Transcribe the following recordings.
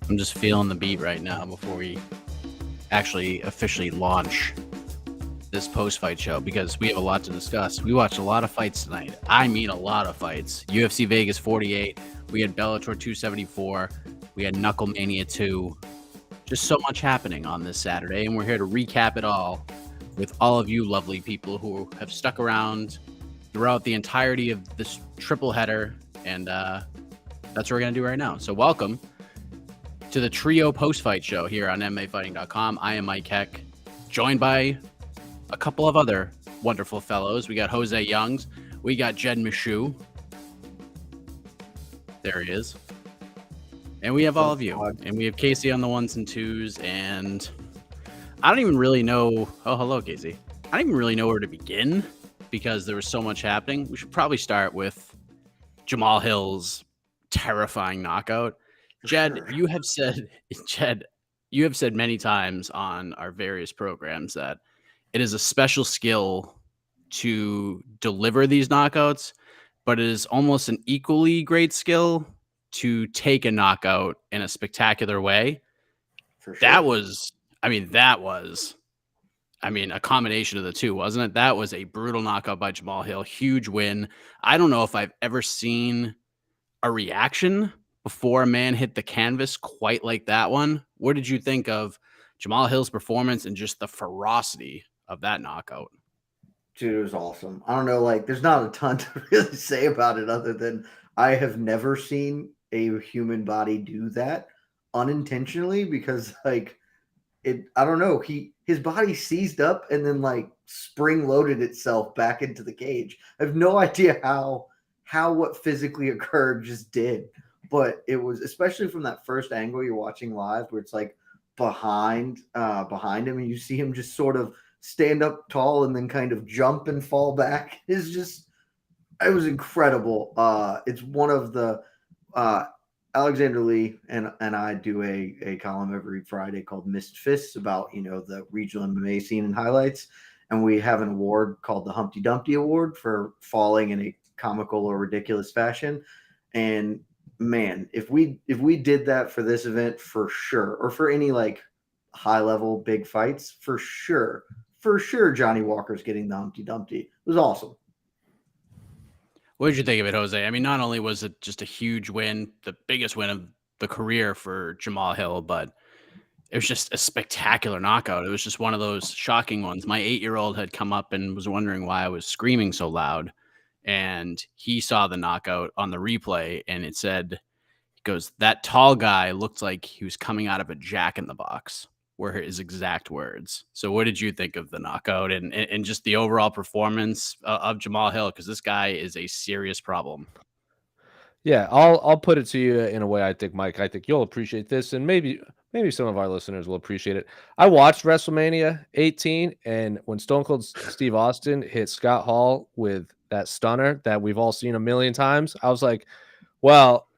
I'm just feeling the beat right now before we actually officially launch this post-fight show because we have a lot to discuss. We watched a lot of fights tonight. I mean, a lot of fights. UFC Vegas 48. We had Bellator 274. We had Knucklemania 2. Just so much happening on this Saturday, and we're here to recap it all with all of you lovely people who have stuck around throughout the entirety of this triple header, and that's what we're going to do right now. So welcome to the Trio Post-Fight Show here on MMAfighting.com. I am Mike Heck, joined by a couple of other wonderful fellows. We got José Youngs. We got Jed Meshew. There he is. And we have all of you. And we have Casey on the ones and twos. And I don't even really know. Oh, hello, Casey. I don't even really know where to begin because there was so much happening. We should probably start with Jamahal Hill's terrifying knockout. Jed, you have said many times on our various programs that it is a special skill to deliver these knockouts, but it is almost an equally great skill to take a knockout in a spectacular way. For sure. That was a combination of the two, wasn't it? That was a brutal knockout by Jamahal Hill. Huge win. I don't know if I've ever seen a reaction before a man hit the canvas quite like that one. What did you think of Jamahal Hill's performance and just the ferocity of that knockout? Dude, it was awesome. I don't know, there's not a ton to really say about it other than I have never seen a human body do that unintentionally because, I don't know, his body seized up and then, spring-loaded itself back into the cage. I have no idea how what physically occurred just did. But it was, especially from that first angle you're watching live where it's behind him and you see him just sort of stand up tall and then kind of jump and fall back. It was incredible. It's one of the Alexander Lee and I do a column every Friday called Missed Fists about, the regional MMA scene and highlights. And we have an award called the Humpty Dumpty Award for falling in a comical or ridiculous fashion. And man, if we did that for this event, for sure, or for any high level big fights, for sure, Johnny Walker's getting the Humpty Dumpty. It was awesome. What did you think of it, Jose? I mean, not only was it just a huge win, the biggest win of the career for Jamahal Hill, but it was just a spectacular knockout. It was just one of those shocking ones. My 8-year-old had come up and was wondering why I was screaming so loud. And he saw the knockout on the replay and it said, he goes, that tall guy looked like he was coming out of a Jack in the Box, were his exact words. So what did you think of the knockout and just the overall performance of Jamahal Hill? Because this guy is a serious problem. Yeah, I'll put it to you in a way I think, Mike, I think you'll appreciate this, and maybe some of our listeners will appreciate it. I watched WrestleMania 18, and when Stone Cold Steve Austin hit Scott Hall with that stunner that we've all seen a million times, I was like, well,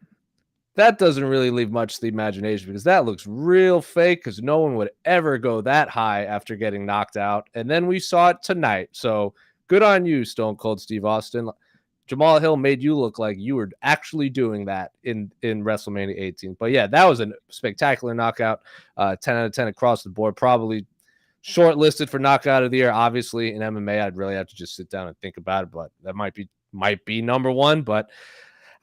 that doesn't really leave much to the imagination because that looks real fake because no one would ever go that high after getting knocked out. And then we saw it tonight. So good on you, Stone Cold Steve Austin. Jamahal Hill made you look like you were actually doing that in WrestleMania 18. But yeah, that was a spectacular knockout. 10 out of 10 across the board. Probably shortlisted for knockout of the year. Obviously, in MMA, I'd really have to just sit down and think about it. But that might be number one. But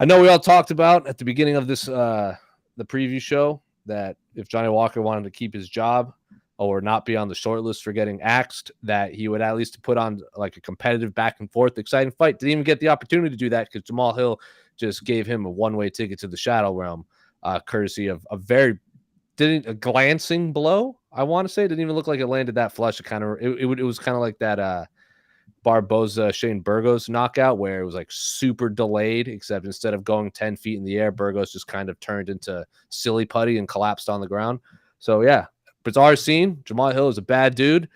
I know we all talked about at the beginning of this the preview show that if Johnny Walker wanted to keep his job or not be on the short list for getting axed, that he would at least put on a competitive back and forth, exciting fight. Didn't even get the opportunity to do that because Jamahal Hill just gave him a one-way ticket to the Shadow Realm, courtesy of a glancing blow. I want to say it didn't even look like it landed that flush. It was kind of like that Barboza Shane Burgos knockout where it was super delayed, except instead of going 10 feet in the air, Burgos just kind of turned into silly putty and collapsed on the ground. So yeah. Bizarre scene. Jamahal Hill is a bad dude.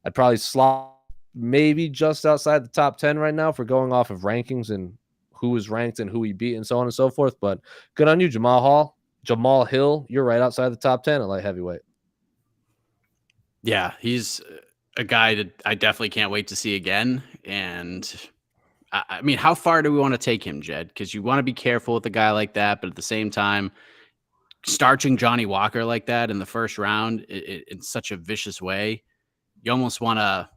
I'd probably slot maybe just outside the top 10 right now for going off of rankings and who was ranked and who he beat and so on and so forth. But good on you, Jamahal Hill. You're right outside the top 10 at light heavyweight. Yeah, he's a guy that I definitely can't wait to see again. And I mean, how far do we want to take him, Jed? Because you want to be careful with a guy like that, but at the same time, starching Johnny Walker like that in the first round in such a vicious way, you almost want to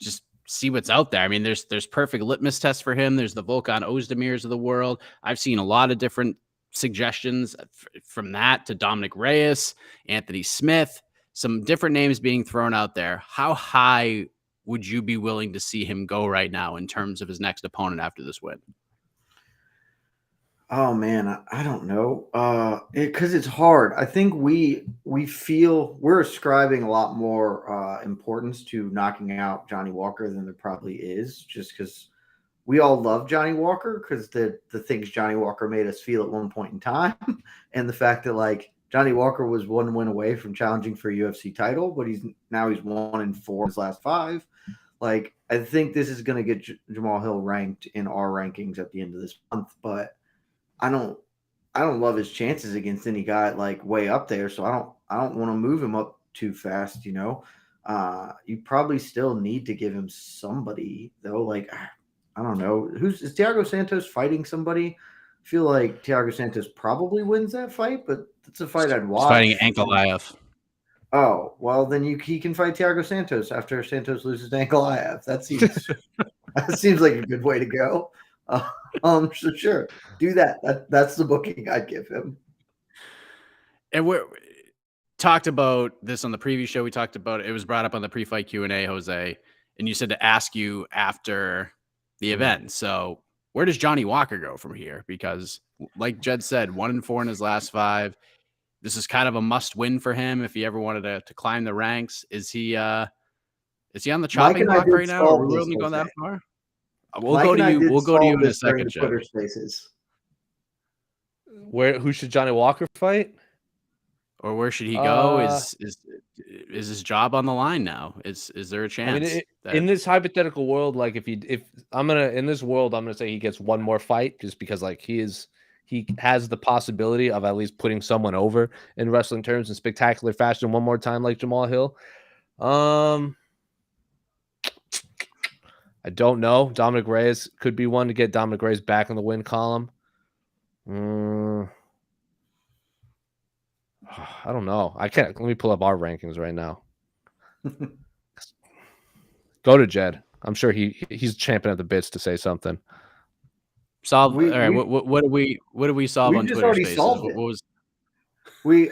just see what's out there. I mean, there's perfect litmus tests for him. There's the Volkan Ozdemirs of the world. I've seen a lot of different suggestions from that to Dominic Reyes, Anthony Smith, some different names being thrown out there. How high would you be willing to see him go right now in terms of his next opponent after this win? Oh man, I don't know. Because it's hard. I think we feel we're ascribing a lot more importance to knocking out Johnny Walker than there probably is, just because we all love Johnny Walker because the things Johnny Walker made us feel at one point in time, and the fact that like Johnny Walker was 1 win away from challenging for a UFC title, but he's 1-4 in his last 5. Like I think this is going to get Jamahal Hill ranked in our rankings at the end of this month, but I don't love his chances against any guy like way up there. So I don't want to move him up too fast. You probably still need to give him somebody though. Like, I don't know. Is Thiago Santos fighting somebody? I feel like Thiago Santos probably wins that fight, but it's a fight I'd watch. He's fighting Ankalaev. Oh, well, then he can fight Thiago Santos after Santos loses to Ankalaev. That seems like a good way to go. So sure, do that. That's the booking I'd give him. And we talked about this on the previous show. We talked about it was brought up on the pre-fight Q&A, Jose, and you said to ask you after the event. So where does Johnny Walker go from here? Because like Jed said, 1-4 in his last 5. This is kind of a must-win for him if he ever wanted to climb the ranks. Is he on the chopping block right now? Are we really going that far? We'll go to you. We'll go to you in a second, Twitter Spaces. Who should Johnny Walker fight? Or where should he go? Is his job on the line now? Is there a chance? I mean, in this hypothetical world, like if I'm gonna say he gets one more fight just because like he has the possibility of at least putting someone over in wrestling terms in spectacular fashion one more time, like Jamahal Hill. I don't know. Dominic Reyes could be one to get Dominic Reyes back in the win column. I don't know. I can't. Let me pull up our rankings right now. Go to Jed. I'm sure he's champing at the bits to say something. All right. What do we solve on Twitter Spaces? What was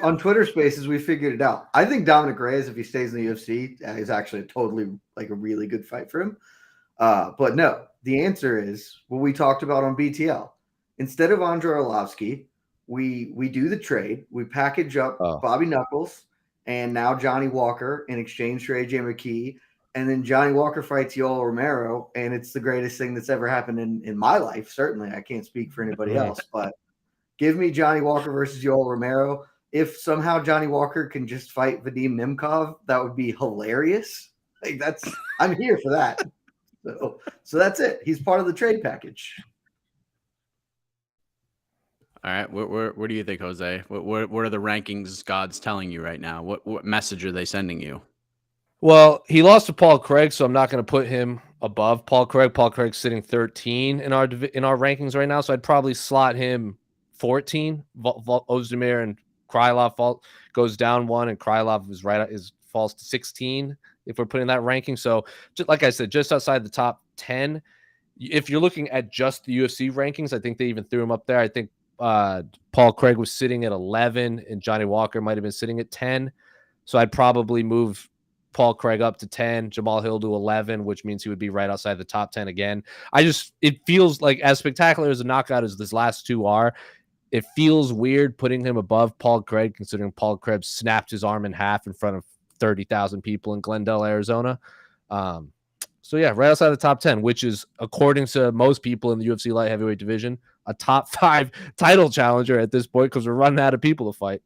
on Twitter Spaces? We figured it out. I think Dominic Reyes, if he stays in the UFC, is actually totally like a really good fight for him. But no, the answer is what we talked about on BTL. Instead of Andrei Arlovsky, we do the trade. We package up Bobby Knuckles and now Johnny Walker in exchange for AJ McKee. And then Johnny Walker fights Yoel Romero, and it's the greatest thing that's ever happened in my life. Certainly, I can't speak for anybody else, but give me Johnny Walker versus Yoel Romero. If somehow Johnny Walker can just fight Vadim Nemkov, that would be hilarious. Like I'm here for that. So that's it. He's part of the trade package. All right. What do you think, Jose? What are the rankings gods telling you right now? What message are they sending you? Well, he lost to Paul Craig, so I'm not going to put him above Paul Craig. Paul Craig's sitting 13 in our rankings right now, so I'd probably slot him 14. Ozdemir and Krylov goes down 1, and Krylov falls to 16 if we're putting that ranking. So, just like I said, just outside the top 10. If you're looking at just the UFC rankings, I think they even threw him up there. I think Paul Craig was sitting at 11, and Johnny Walker might have been sitting at 10. So I'd probably move Paul Craig up to 10, Jamahal Hill to 11, which means he would be right outside the top 10 again. It feels like as spectacular as a knockout as this last 2 are, it feels weird putting him above Paul Craig, considering Paul Craig snapped his arm in half in front of 30,000 people in Glendale, Arizona. So yeah, right outside the top 10, which is, according to most people in the UFC light heavyweight division, a top 5 title challenger at this point because we're running out of people to fight.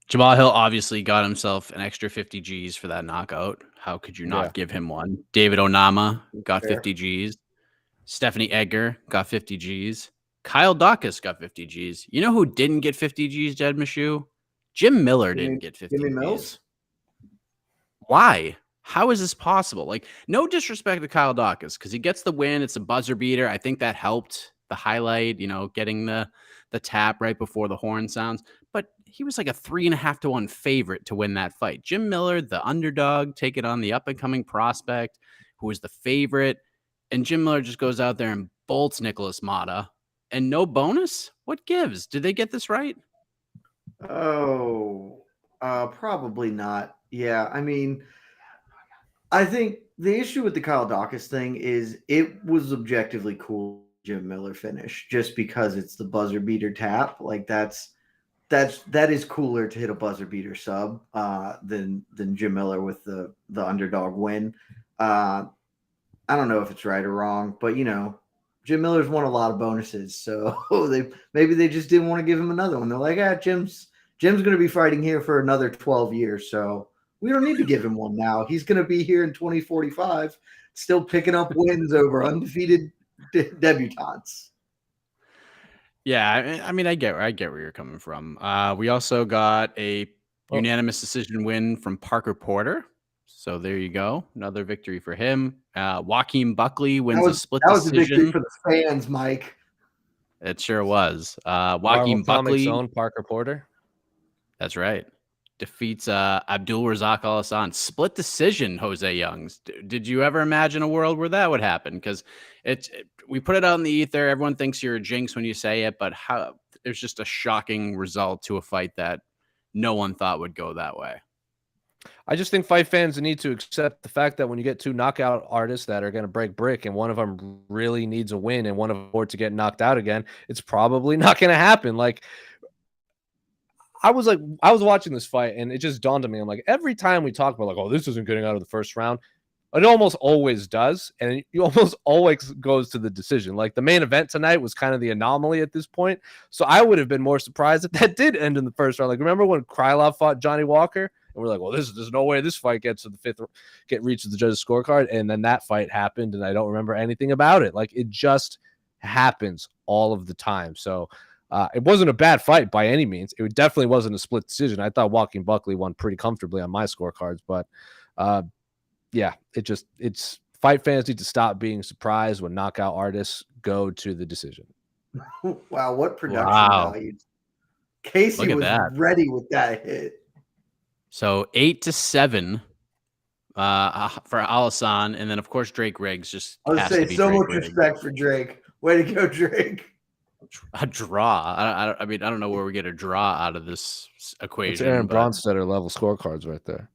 Jamahal Hill obviously got himself an extra 50 G's for that knockout. How could you not give him one? David Onama got 50 G's. Stephanie Edgar got 50 G's. Kyle Dawkins got 50 G's. You know who didn't get 50 G's, Jed Meshew? Jim Miller didn't get 50 G's. Why? How is this possible? Like, no disrespect to Kyle Dawkins because he gets the win. It's a buzzer beater. I think that helped the highlight, getting the the tap right before the horn sounds, but he was like a 3.5-1 favorite to win that fight. Jim Miller, the underdog, taking on the up-and-coming prospect who was the favorite, and Jim Miller just goes out there and bolts Nicholas Mata. And no bonus? What gives? Did they get this right? Oh, probably not. Yeah, I mean, I think the issue with the Kyle Dawkins thing is it was objectively cool Jim Miller finish just because it's the buzzer beater tap. Like that is cooler to hit a buzzer beater sub than Jim Miller with the underdog win. I don't know if it's right or wrong, but Jim Miller's won a lot of bonuses, so maybe they just didn't want to give him another one. They're like, Jim's going to be fighting here for another 12 years, so we don't need to give him one now. He's going to be here in 2045, still picking up wins over undefeated debutantes. Yeah, I mean, I get where you're coming from. We also got a unanimous decision win from Parker Porter. So there you go. Another victory for him. Joaquin Buckley wins a split decision. That was a victory for the fans, Mike. It sure was. Joaquin Buckley. Own Parker Porter. That's right. Defeats Abdul Razak Al Hassan. Split decision, José Youngs. Did you ever imagine a world where that would happen? Because we put it out in the ether. Everyone thinks you're a jinx when you say it, but it's just a shocking result to a fight that no one thought would go that way. I just think fight fans need to accept the fact that when you get two knockout artists that are going to break brick and one of them really needs a win and one of them to get knocked out again, it's probably not going to happen. Like, I was watching this fight and it just dawned on me. I'm like, every time we talk about like, oh, this isn't getting out of the first round, it almost always does. And it almost always goes to the decision. Like the main event tonight was kind of the anomaly at this point. So I would have been more surprised if that did end in the first round. Like, remember when Krylov fought Johnny Walker? And we're like, well, there's no way this fight gets to the fifth, reaches the judge's scorecard. And then that fight happened and I don't remember anything about it. Like it just happens all of the time. So it wasn't a bad fight by any means. It definitely wasn't a split decision. I thought Joaquin Buckley won pretty comfortably on my scorecards, but yeah, it's fight fans need to stop being surprised when knockout artists go to the decision. Wow, what production value. Casey was ready with that hit. So 8-7 for Al-Hassan, and then of course Drake Riggs just I would say so much respect for Drake. Way to go, Drake. A draw. I mean, I don't know where we get a draw out of this equation. It's Aaron Bronstetter level scorecards right there.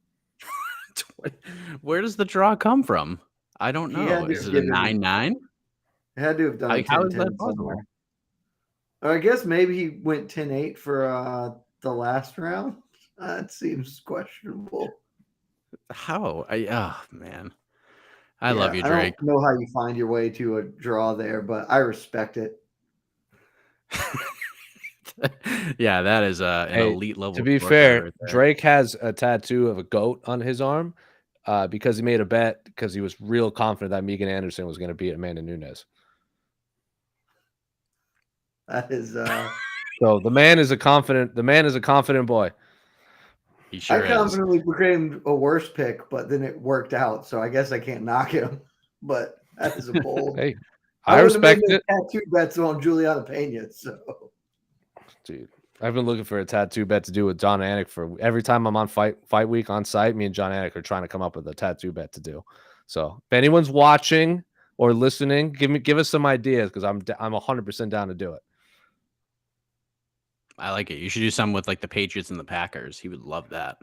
Where does the draw come from? I don't know. Is it a 9-9? It had to have done like, 10, how is that possible? I guess maybe he went 10-8 for the last round. That seems questionable. How? Man. I love you, Drake. I don't know how you find your way to a draw there, but I respect it. Yeah, that is an elite level. To be fair, right, Drake has a tattoo of a goat on his arm because he made a bet because he was real confident that Megan Anderson was going to beat Amanda Nunes. That is so the man is a confident boy. He sure I confidently became a worse pick, but then it worked out, so I guess I can't knock him. But that is a bold. Hey, I respect it. Tattoo bets on Juliana Pena, so. Dude, I've been looking for a tattoo bet to do with John Anik for every time I'm on fight week on site. Me and John Anik are trying to come up with a tattoo bet to do. So if anyone's watching or listening, give us some ideas because I'm 100% down to do it. I like it. You should do something with like the Patriots and the Packers. He would love that.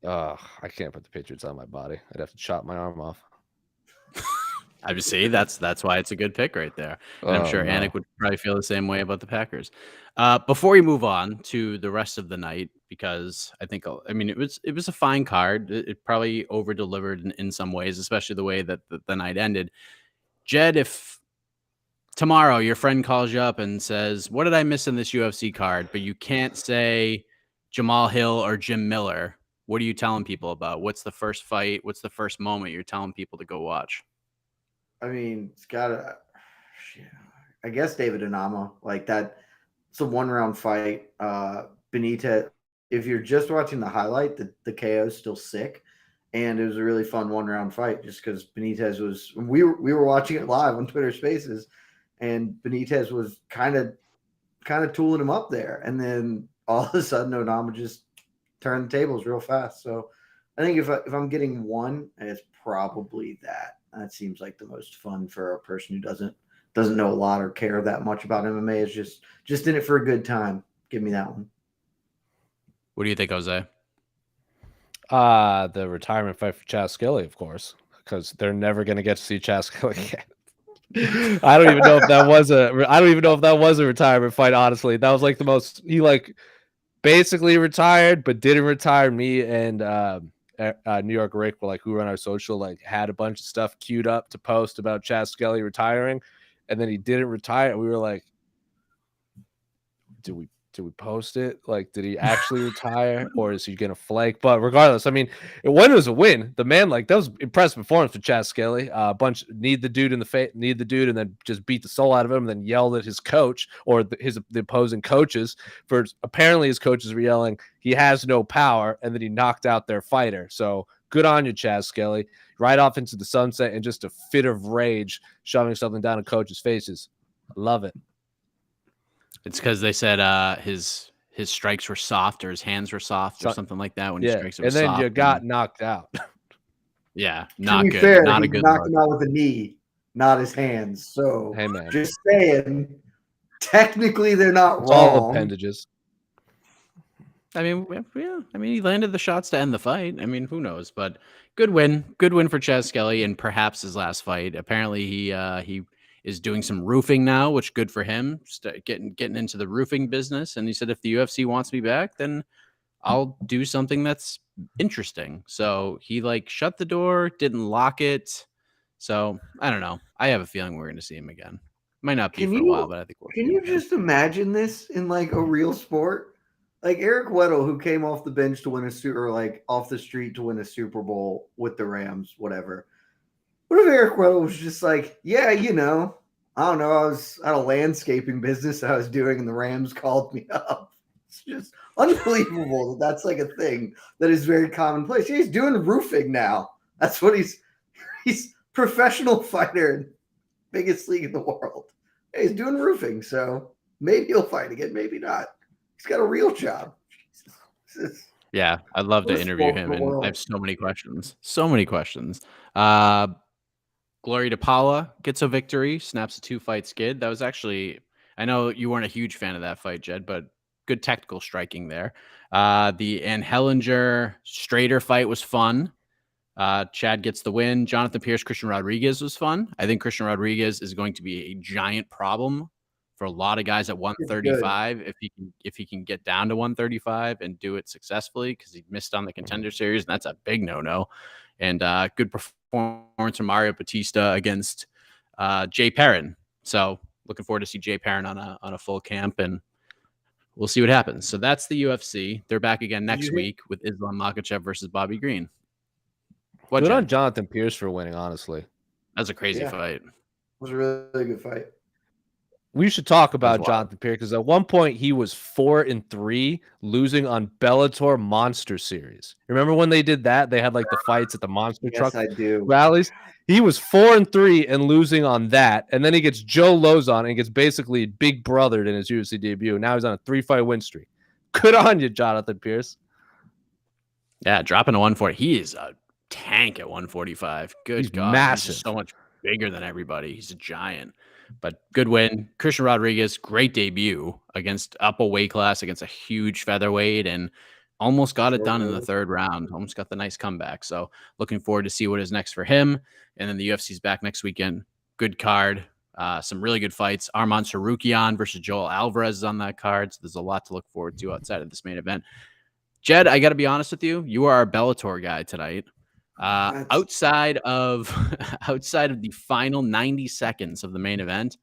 I can't put the Patriots on my body. I'd have to chop my arm off. I would say that's why it's a good pick right there. And I'm sure Anik would probably feel the same way about the Packers. Before we move on to the rest of the night, because I mean, it was a fine card. It probably over delivered in some ways, especially the way that the night ended. Jed, if tomorrow your friend calls you up and says, "What did I miss in this UFC card?" but you can't say Jamahal Hill or Jim Miller, what are you telling people about? What's the first fight? What's the first moment you're telling people to go watch? I mean, it's got I guess David Anama, like that. It's a 1-round fight. Benitez, if you're just watching the highlight, the KO is still sick. And it was a really fun 1-round fight just because Benitez was, we were watching it live on Twitter Spaces, and Benitez was kind of kind of tooling him up there. And then all of a sudden, Onama just turned the tables real fast. So I think if I'm getting one, it's probably that. That seems like the most fun for a person who doesn't know a lot or care that much about MMA. Is just in it for a good time. Give me that one. What do you think, Jose? The retirement fight for Chad Skelly, of course, because they're never going to get to see Chad Skelly again. I don't even know if that was a retirement fight. Honestly, that was like the most. He like basically retired, but didn't retire. Me and New York Rick were like, who run our social, like had a bunch of stuff queued up to post about Chad Skelly retiring, and then he didn't retire. We were like, did we post it? Like, did he actually retire, or is he gonna flake? But regardless, I mean, it was a win. The man, like, that was impressive performance for Chad Skelly. Bunch need the dude in the face, need the dude, and then just beat the soul out of him, and then yelled at his coach or the opposing coaches for apparently his coaches were yelling he has no power, and then he knocked out their fighter. So good on you, Chad Skelly. Right off into the sunset and just a fit of rage, shoving something down in coaches' faces. I love it. It's because they said his strikes were soft or his hands were soft or something like that when he strikes. It was and then soft, you got knocked out. Yeah, not to be good. Fair, not he a good knocked look. him out with a knee, not his hands. So Hey, man. just saying, technically they're not It's wrong. all appendages. I mean, yeah. I mean, he landed the shots to end the fight. I mean, who knows? But good win for Chad Skelly, and perhaps his last fight. Apparently, he is doing some roofing now, which good for him. Getting into the roofing business. And he said, if the UFC wants me back, then I'll do something that's interesting. So he like shut the door, didn't lock it. So I don't know. I have a feeling we're going to see him again. Might not be for a while, but I think we'll. Can you just imagine this in like a real sport? Like Eric Weddle, who came off the bench to win or like off the street to win a Super Bowl with the Rams, whatever. What if Eric Weddle was just like, yeah, I don't know, I was at a landscaping business I was doing, and the Rams called me up. It's just unbelievable that's like a thing that is very commonplace. He's doing roofing now. That's what he's professional fighter, biggest league in the world. Hey, he's doing roofing, so maybe he'll fight again, maybe not. He's got a real job. Yeah, I'd love to interview him, and I have so many questions. Glory to Paula gets a victory, snaps a 2-fight skid. That was actually, I know you weren't a huge fan of that fight, Jed, but good technical striking there. The Ann Hellinger Strader fight was fun. Chad gets the win. Jonathan Pierce, Christian Rodriguez was fun. I think Christian Rodriguez is going to be a giant problem for a lot of guys at 135 if he can get down to 135 and do it successfully, because he missed on the Contender Series, and that's a big no-no. And good performance from Mario Batista against Jay Perrin. So looking forward to see Jay Perrin on a full camp, and we'll see what happens. So that's the UFC. They're back again next week with Islam Makhachev versus Bobby Green. Good on Jonathan Pierce for winning, honestly. That's a crazy fight. It was a really good fight. We should talk about Jonathan Pierce, because at one point he was 4-3, losing on Bellator Monster Series. Remember when they did that? They had like the fights at the Monster Truck rallies. He was 4-3 and losing on that, and then he gets Joe Lozon and gets basically big brothered in his UFC debut. Now he's on a 3-fight win streak. Good on you, Jonathan Pierce. Yeah, dropping to 140. He is a tank at 145. Good God, massive. He's so much bigger than everybody. He's a giant. But good win. Christian Rodriguez, great debut against up a weight class against a huge featherweight, and almost got it done in the third round. Almost got the nice comeback. So looking forward to see what is next for him. And then the UFC's back next weekend. Good card. Some really good fights. Arman Tsarukyan versus Joel Alvarez is on that card. So there's a lot to look forward to outside of this main event. Jed, I got to be honest with you. You are our Bellator guy tonight. Outside of the final 90 seconds of the main event,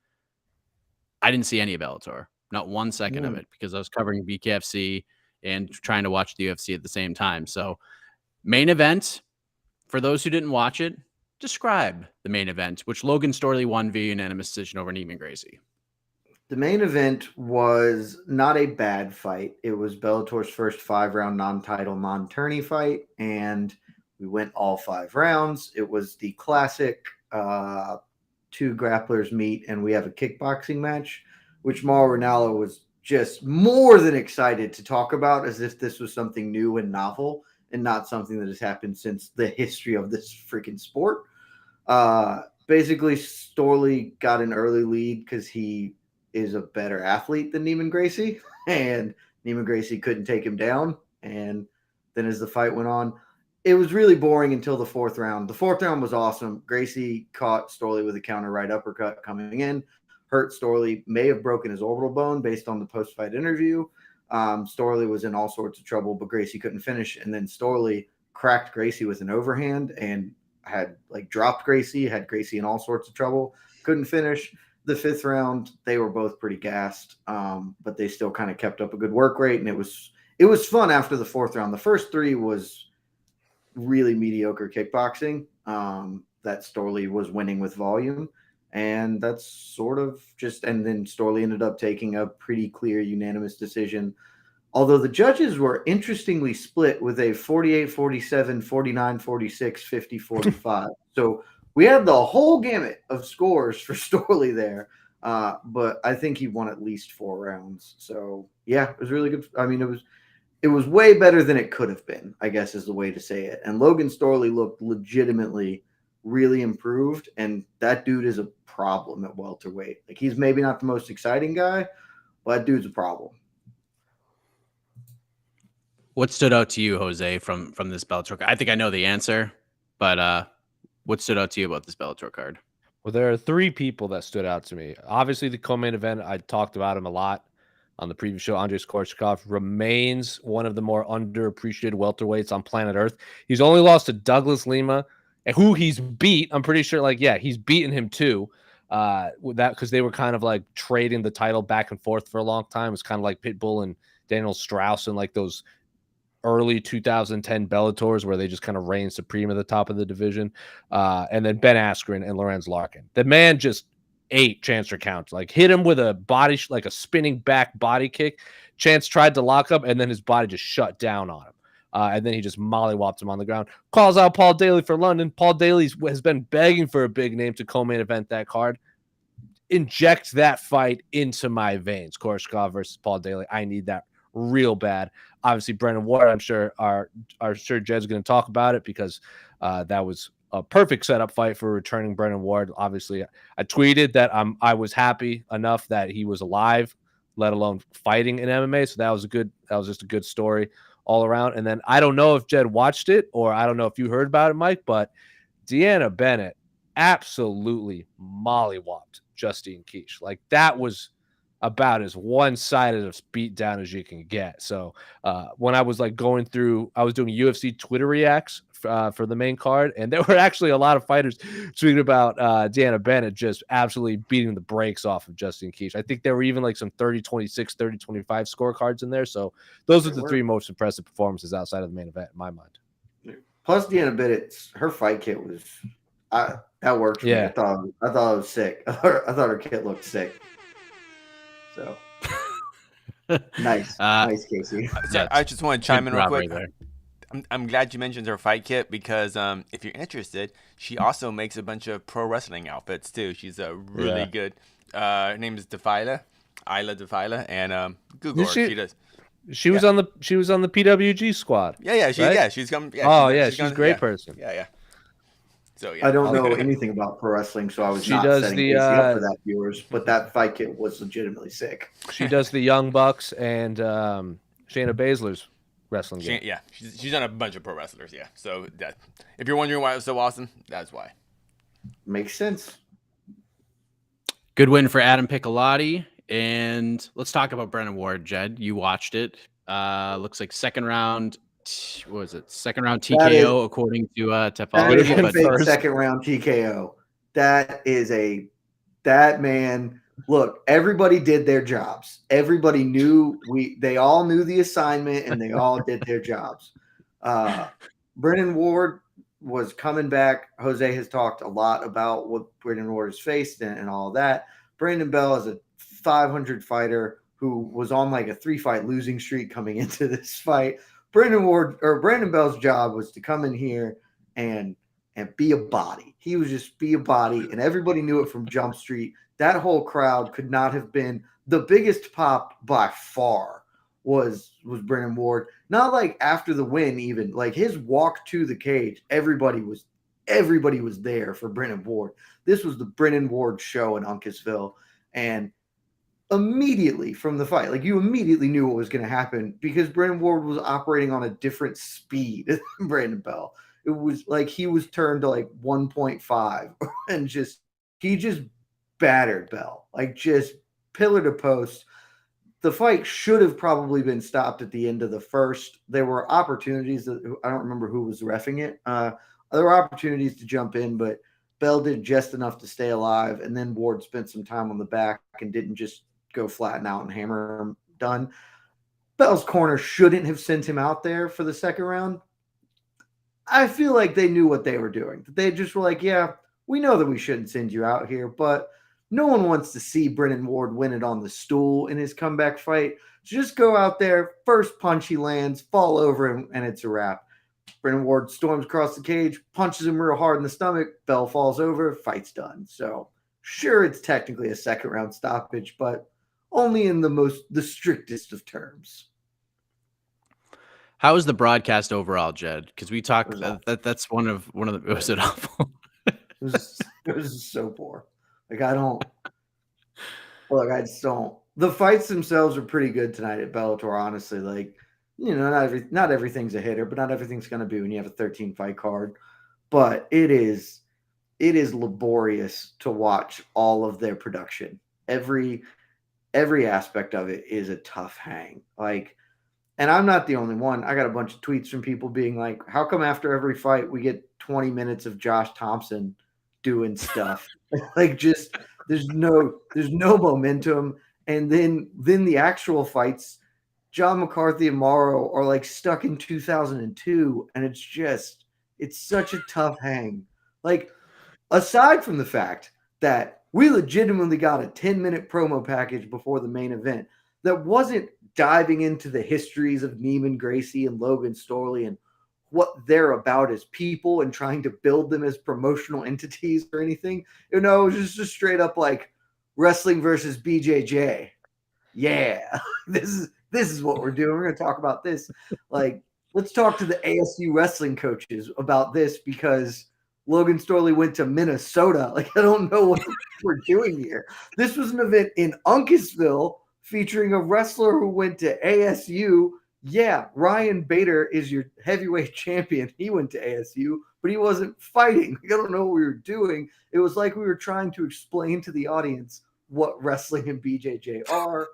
I didn't see any of Bellator, not 1 second of it, because I was covering BKFC and trying to watch the UFC at the same time. So main event, for those who didn't watch it, describe the main event, which Logan Storley won via unanimous decision over Neiman Gracie. The main event was not a bad fight. It was Bellator's first 5-round non-title, non-tourney fight, and we went all 5 rounds. It was the classic 2 grapplers meet, and we have a kickboxing match, which Mauro Ranallo was just more than excited to talk about, as if this was something new and novel and not something that has happened since the history of this freaking sport. Basically, Storley got an early lead because he is a better athlete than Neiman Gracie, and Neiman Gracie couldn't take him down. And then as the fight went on, it was really boring until the fourth round. The fourth round was awesome. Gracie caught Storley with a counter right uppercut coming in, hurt Storley, may have broken his orbital bone based on the post-fight interview. Storley was in all sorts of trouble, but Gracie couldn't finish. And then Storley cracked Gracie with an overhand and had dropped Gracie, had Gracie in all sorts of trouble, couldn't finish. The fifth round, they were both pretty gassed, but they still kind of kept up a good work rate, and it was fun after the fourth round. The first three was really mediocre kickboxing that Storley was winning with volume, and that's sort of just – and then Storley ended up taking a pretty clear unanimous decision, although the judges were interestingly split with a 48-47, 49-46, 50-45. So we had the whole gamut of scores for Storley there, but I think he won at least 4 rounds. So, yeah, it was really good. I mean, it was way better than it could have been, I guess is the way to say it. And Logan Storley looked legitimately really improved, and that dude is a problem at welterweight. He's maybe not the most exciting guy, but that dude's a problem. What stood out to you, Jose, from this Bellator? I think I know the answer, but what stood out to you about this Bellator card? Well, there are 3 people that stood out to me. Obviously, the co-main event, I talked about him a lot on the previous show. Andrei Korskov remains one of the more underappreciated welterweights on planet Earth. He's only lost to Douglas Lima, who he's beat. I'm pretty sure, he's beaten him too. Because they were kind of trading the title back and forth for a long time. It was kind of like Pitbull and Daniel Strauss and those early 2010 Bellators where they just kind of reigned supreme at the top of the division. And then Ben Askren and Lorenz Larkin. The man just ate Chance Count. Hit him with a body, a spinning back body kick. Chance tried to lock up, and then his body just shut down on him. And then he just mollywopped him on the ground. Calls out Paul Daly for London. Paul Daly has been begging for a big name to co-main event that card. Inject that fight into my veins. Korskov versus Paul Daly. I need that real bad. Obviously, Brennan Ward, I'm sure Jed's going to talk about it because that was a perfect setup fight for returning Brennan Ward. Obviously, I tweeted that I was happy enough that he was alive, let alone fighting in MMA. So that was just a good story all around. And then I don't know if Jed watched it or I don't know if you heard about it, Mike, but Deanna Bennett absolutely mollywopped Justine Kish. That was about as one-sided of beat down as you can get. So when I was going through, I was doing UFC Twitter reacts for the main card, and there were actually a lot of fighters tweeting about Deanna Bennett just absolutely beating the brakes off of Justine Kish. I think there were even some 30-26, 30-25 scorecards in there. So those are the 3 most impressive performances outside of the main event in my mind. Plus Deanna Bennett, her fight kit was that worked for me. I thought it was sick. I thought her kit looked sick. So nice, Casey. I just want to chime in real quick. I'm glad you mentioned her fight kit because if you're interested, she also makes a bunch of pro wrestling outfits too. She's a really good. Her name is Isla Defila, and Google her. She does. She was on the PWG squad. She's coming. She's a great person. Yeah. So I don't know anything about pro wrestling, so I was not setting Casey up for that, viewers. But that fight kit was legitimately sick. She does the Young Bucks and Shayna Baszler's wrestling game. She's done a bunch of pro wrestlers. Yeah, so that if you're wondering why it was so awesome, that's why. Makes sense. Good win for Adam Piccolotti, and let's talk about Brennan Ward. Jed, you watched it. Looks like second round. What was it? Second round TKO according to Topology. Second round TKO. That man. Look, everybody did their jobs. Everybody knew they all knew the assignment and they all did their jobs. Brennan Ward was coming back. Jose has talked a lot about what Brennan Ward has faced and all of that. Brandon Bell is a 500 fighter who was on a 3-fight losing streak coming into this fight. Brandon Bell's job was to come in here and be a body. He was just be a body, and everybody knew it from Jump Street. That whole crowd could not have been the biggest pop by far was Brennan Ward. Not like after the win, even like his walk to the cage, everybody was there for Brennan Ward. This was the Brennan Ward show in Uncasville, and immediately from the fight, like you immediately knew what was going to happen because Brennan Ward was operating on a different speed than Brandon Bell. It was like he was turned to like 1.5 and he just battered Bell, like just pillar to post. The fight should have probably been stopped at the end of the first. There were opportunities that I don't remember who was reffing it. There were opportunities to jump in, but Bell did just enough to stay alive. And then Ward spent some time on the back and didn't just go flat and out and hammer him. Done. Bell's corner shouldn't have sent him out there for the second round. I feel like they knew what they were doing. They just were like, yeah, we know that we shouldn't send you out here, but no one wants to see Brennan Ward win it on the stool in his comeback fight. So just go out there, first punch he lands, fall over him, and it's a wrap. Brennan Ward storms across the cage, punches him real hard in the stomach, Bell falls over, fight's done. So sure, it's technically a second round stoppage, but only in the strictest of terms. How was the broadcast overall, Jed? Because we talked that's one of the was it awful? It was so poor. Like I just don't. The fights themselves are pretty good tonight at Bellator, honestly. Like, you know, not everything's a hitter, but not everything's going to be when you have a 13 fight card. But it is laborious to watch all of their production. Every aspect of it is a tough hang. Like, and I'm not the only one. I got a bunch of tweets from people being like, how come after every fight we get 20 minutes of Josh Thompson doing stuff? Like, just there's no momentum. And then the actual fights, John McCarthy and Morrow are like stuck in 2002, and it's such a tough hang. Like, aside from the fact that we legitimately got a 10-minute promo package before the main event that wasn't diving into the histories of Neiman Gracie and Logan Storley and what they're about as people and trying to build them as promotional entities or anything. You know, it was just straight up like wrestling versus BJJ. Yeah, this is what we're doing. We're going to talk about this. Like, let's talk to the ASU wrestling coaches about this because Logan Storley went to Minnesota. Like, I don't know what we're doing here. This was an event in Uncasville featuring a wrestler who went to ASU. Yeah, Ryan Bader is your heavyweight champion. He went to ASU, but he wasn't fighting. I don't know what we were doing. It was like we were trying to explain to the audience what wrestling and BJJ are,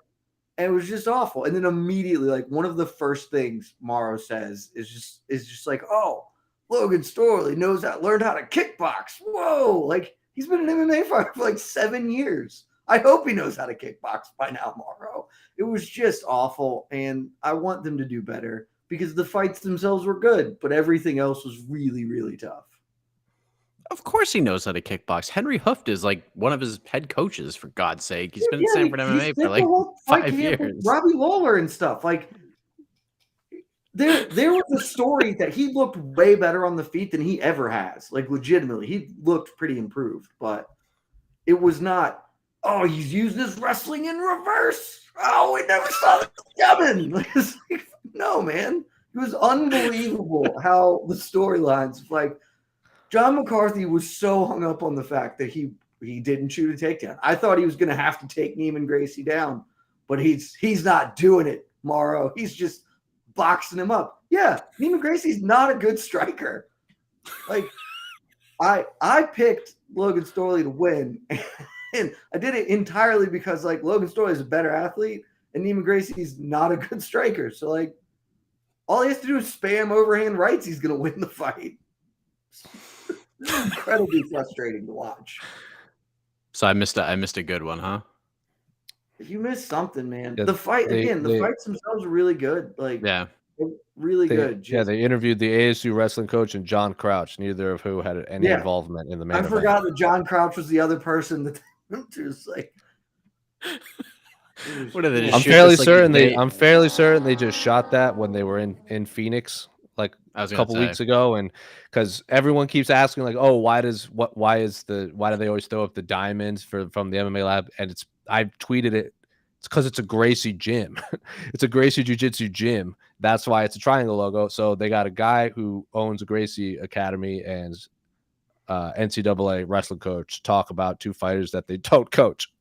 and it was just awful. And then immediately, like, one of the first things Morrow says is just like, oh, Logan Storley learned how to kickbox. Whoa, like, he's been an MMA fighter for like 7 years. I hope he knows how to kickbox by now, Morrow. It was just awful, and I want them to do better because the fights themselves were good, but everything else was really, really tough. Of course he knows how to kickbox. Henry Hooft is like one of his head coaches, for God's sake. He's been in Sanford MMA for like 5 years. Robbie Lawler and stuff. Like, there was a story that he looked way better on the feet than he ever has. Like, legitimately, he looked pretty improved, but it was not, oh, he's using his wrestling in reverse. Oh, we never saw this coming. Like, no, man. It was unbelievable how the storylines, like, John McCarthy was so hung up on the fact that he didn't shoot a takedown. I thought he was going to have to take Neiman Gracie down, but he's not doing it, Morrow. He's just boxing him up. Yeah, Neiman Gracie's not a good striker. Like, I picked Logan Storley to win, and I did it entirely because, like, Logan Storley is a better athlete, and Neiman Gracie's not a good striker. So, like, all he has to do is spam overhand rights. He's going to win the fight. Incredibly frustrating to watch. So I missed a good one, huh? You missed something, man. Yeah, the fights themselves are really good. Like, yeah, really good. Yeah, they interviewed the ASU wrestling coach and John Crouch, neither of who had any involvement in the main event. I forgot that John Crouch was the other person that was like. What are they? I'm fairly certain they just shot that when they were in Phoenix, like a couple weeks ago, and because everyone keeps asking, like, oh, why do they always throw up the diamonds from the MMA lab? And I tweeted it It's because it's a Gracie gym. It's a Gracie Jiu-Jitsu gym. That's why it's a triangle logo. So they got a guy who owns a Gracie Academy and NCAA wrestling coach talk about two fighters that they don't coach.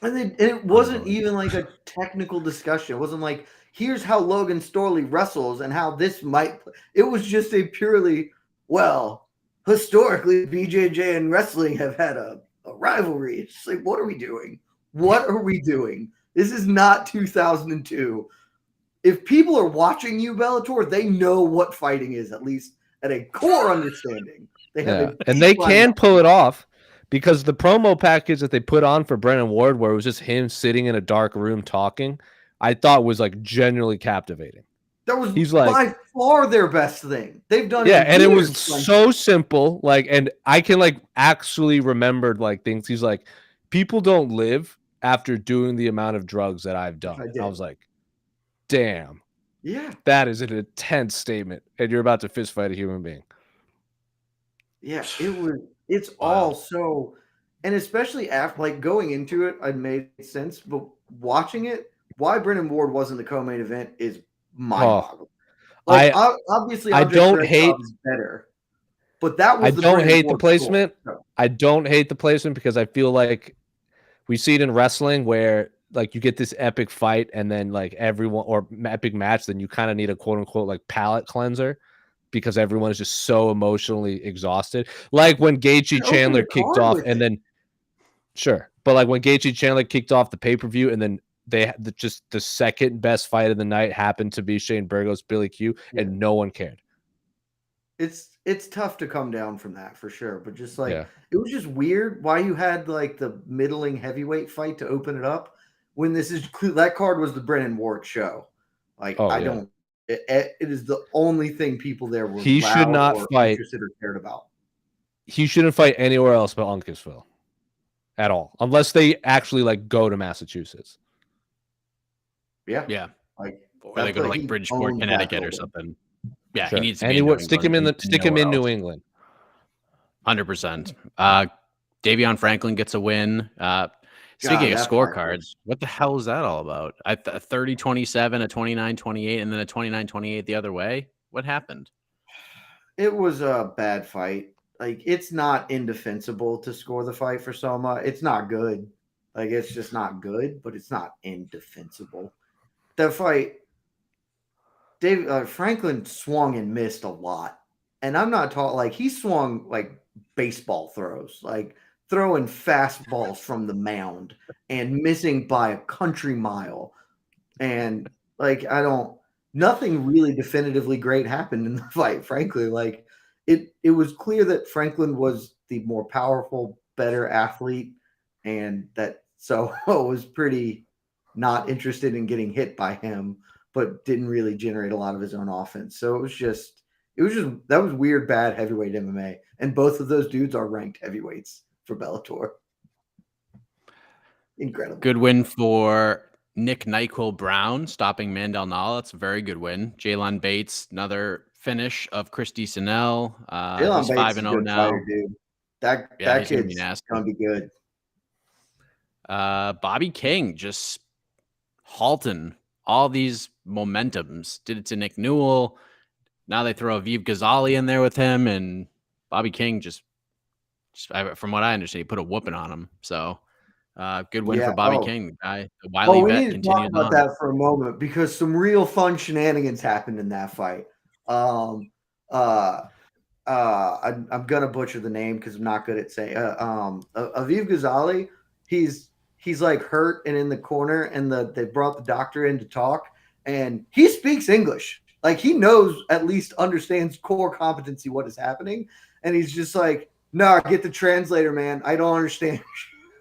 And it wasn't even like a technical discussion. It wasn't like, here's how Logan Storley wrestles and how this might. It was just a purely, well, historically, BJJ and wrestling have had a rivalry. It's like, what are we doing? What are we doing? This is not 2002. If people are watching you, Bellator, they know what fighting is, at least at a core understanding. They have and they can pull it off. Because the promo package that they put on for Brennan Ward, where it was just him sitting in a dark room talking, I thought was like genuinely captivating. That was by far their best thing they've done. Yeah, and it was so simple. Like, and I can like actually remembered like things. He's like, people don't live after doing the amount of drugs that I've done. I was like, damn. Yeah, that is an intense statement, and you're about to fist fight a human being. Yeah, it was. It's all so, and especially after like going into it, it made sense. But watching it, why Brennan Ward wasn't the co-main event is mind-boggling. Like, obviously, I don't hate better, but that was. I don't hate the placement. I don't hate the placement because I feel like we see it in wrestling where like you get this epic fight and then like everyone or epic match, then you kind of need a quote unquote like palate cleanser. Because everyone is just so emotionally exhausted. Like when Gaethje Chandler kicked off and then but like when Gaethje Chandler kicked off the pay-per-view and then they had just the second best fight of the night happened to be Shane Burgos, Billy Q, and no one cared. It's tough to come down from that for sure, but just like it was just weird why you had like the middling heavyweight fight to open it up when that card was the Brennan Ward show. Like don't. It is the only thing people there were. He should not fight. Interested or cared about. He shouldn't fight anywhere else but Uncasville, at all, unless they actually like go to Massachusetts. Yeah. Like, or they go to like Bridgeport, Connecticut, or something. Yeah, sure. He needs to anywhere. Stick him in New England. 100%. Davion Franklin gets a win. Speaking of scorecards, what the hell is that all about? A 30-27, a 29-28, and then a 29-28 the other way. What happened? It was a bad fight. Like, it's not indefensible to score the fight for Soma. It's not good. Like, it's just not good, but it's not indefensible. The fight, Franklin swung and missed a lot. And I'm not talking, like, he swung like baseball throws. Like, throwing fastballs from the mound and missing by a country mile. And like, nothing really definitively great happened in the fight, frankly. Like it was clear that Franklin was the more powerful, better athlete. And that Soho was pretty not interested in getting hit by him, but didn't really generate a lot of his own offense. So it was just, that was weird, bad heavyweight MMA. And both of those dudes are ranked heavyweights for Bellator. Incredible. Good win for Nick Nyquil Brown, stopping Mandel Nalla. It's a very good win. Jalen Bates, another finish of Christy Sinel. He's 5-0 now. Fighter, dude. That kid's gonna be good. Bobby King just halting all these momentums. Did it to Nick Newell. Now they throw Aviv Ghazali in there with him, and Bobby King just from what I understand, he put a whooping on him. So good win for Bobby King, the guy, the wily vet. We need to talk about that for a moment because some real fun shenanigans happened in that fight. I'm gonna butcher the name because I'm not good at saying. Aviv Ghazali, he's like hurt and in the corner, and they brought the doctor in to talk, and he speaks English. Like he knows, at least understands core competency what is happening, and he's just like, "No, get the translator, man. I don't understand."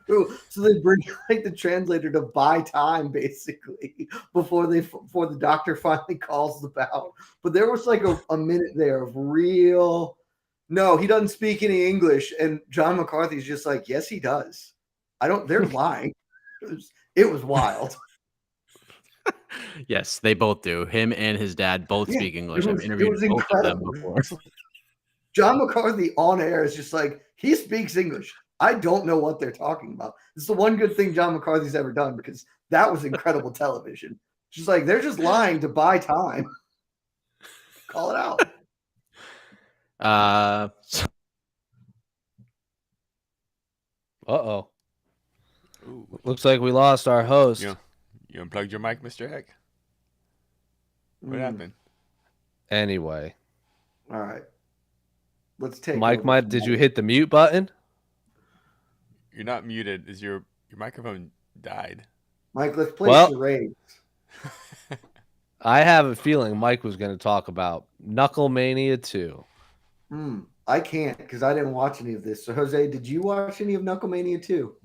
So they bring like the translator to buy time basically before the doctor finally calls the bout. But there was like a minute there of real, no, he doesn't speak any English, and John McCarthy's just like, yes, he does. They're lying. It was wild. Yes, they both do. Him and his dad both speak English. I've interviewed both of them before. John McCarthy on air is just like, he speaks English. I don't know what they're talking about. It's the one good thing John McCarthy's ever done because that was incredible television. Just like they're just lying to buy time. Call it out. Uh-oh. Looks like we lost our host. You unplugged your mic, Mr. Heck? What happened? Anyway. All right. Let's take Mike, did you hit the mute button? You're not muted. Is your microphone died? Mike, let's play charades. I have a feeling Mike was going to talk about Knucklemania 2. I can't because I didn't watch any of this. So, Jose, did you watch any of Knucklemania 2?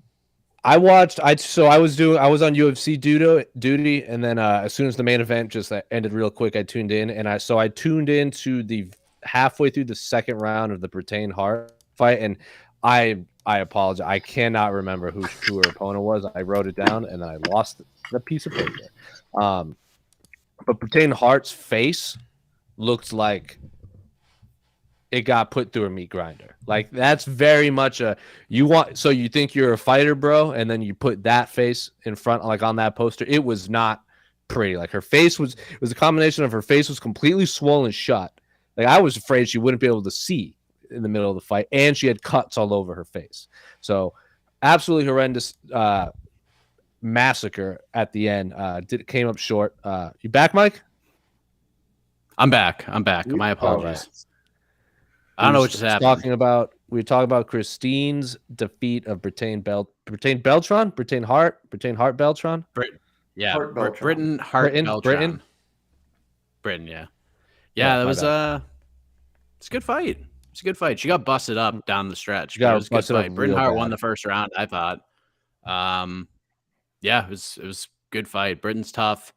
I was on UFC duty, and then as soon as the main event just ended real quick, I tuned in, and I tuned into the halfway through the second round of the Brennan Hart fight, and I apologize, I cannot remember who her opponent was. I wrote it down, and then I lost the piece of paper. But Brennan Hart's face looked like it got put through a meat grinder. Like that's very much so you think you're a fighter, bro, and then you put that face in front, like on that poster. It was not pretty. Like it was a combination of her face was completely swollen shut. Like I was afraid she wouldn't be able to see in the middle of the fight, and she had cuts all over her face. So absolutely horrendous massacre at the end. Came up short. You back, Mike? I'm back. My apologies. I don't know what just happened. We were talking about Christine's defeat of Brennan Hart Beltran. Brennan Hart Beltran. Yeah, that was it's a good fight. It's a good fight. She got busted up down the stretch. It was a good fight. Brennan Hart won the first round, I thought. Yeah, it was good fight. Britain's tough.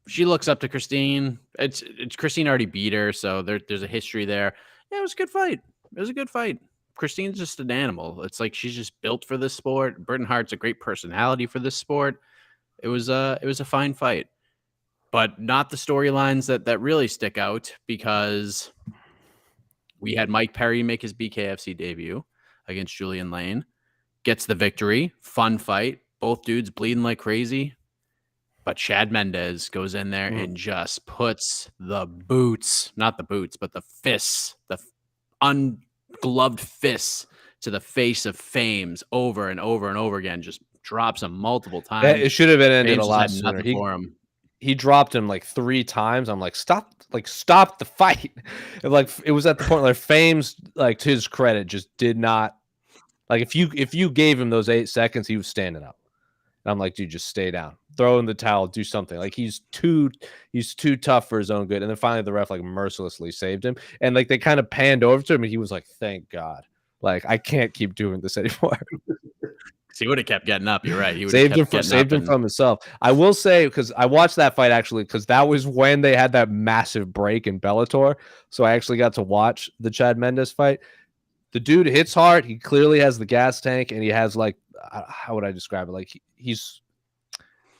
She looks up to Christine. It's Christine already beat her, so there's a history there. Yeah, it was a good fight. Christine's just an animal. It's like she's just built for this sport. Brennan Hart's a great personality for this sport. It was a fine fight, but not the storylines that really stick out, because we had Mike Perry make his BKFC debut against Julian Lane, gets the victory. Fun fight. Both dudes bleeding like crazy. But Chad Mendes goes in there and just puts the fists, the ungloved fists to the face of Fames over and over and over again. Just drops him multiple times. It should have been ended Fames a lot sooner. He dropped him like 3 times. I'm like, stop the fight. It was at the point where Fames, like to his credit, just did not like if you gave him those 8 seconds, he was standing up. And I'm like, dude, just stay down. Throw in the towel, do something. Like he's too tough for his own good. And then finally the ref like mercilessly saved him. And like they kind of panned over to him and he was like, thank God. Like I can't keep doing this anymore. He would have kept getting up. You're right. He saved him from himself. I will say, because I watched that fight actually, because that was when they had that massive break in Bellator. So I actually got to watch the Chad Mendes fight. The dude hits hard. He clearly has the gas tank, and he has like, how would I describe it? Like he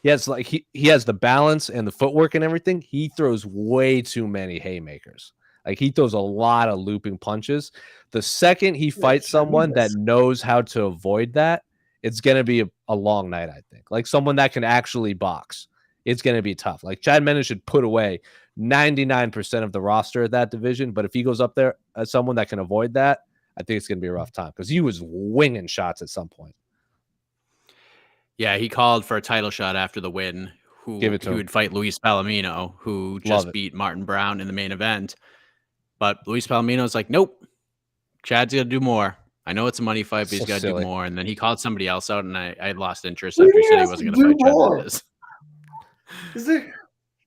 has the balance and the footwork and everything. He throws way too many haymakers. Like he throws a lot of looping punches. The second he fights someone that knows how to avoid that, it's going to be a long night, I think. Like someone that can actually box, it's going to be tough. Like Chad Mendes should put away 99% of the roster at that division. But if he goes up there as someone that can avoid that, I think it's going to be a rough time because he was winging shots at some point. Yeah, he called for a title shot after the win. Who would fight Luis Palomino, who just beat Martin Brown in the main event. But Luis Palomino's like, nope, Chad's got to do more. I know it's a money fight, but he's got to do more. And then he called somebody else out, and I lost interest after he said he wasn't going to fight Chad Mendes.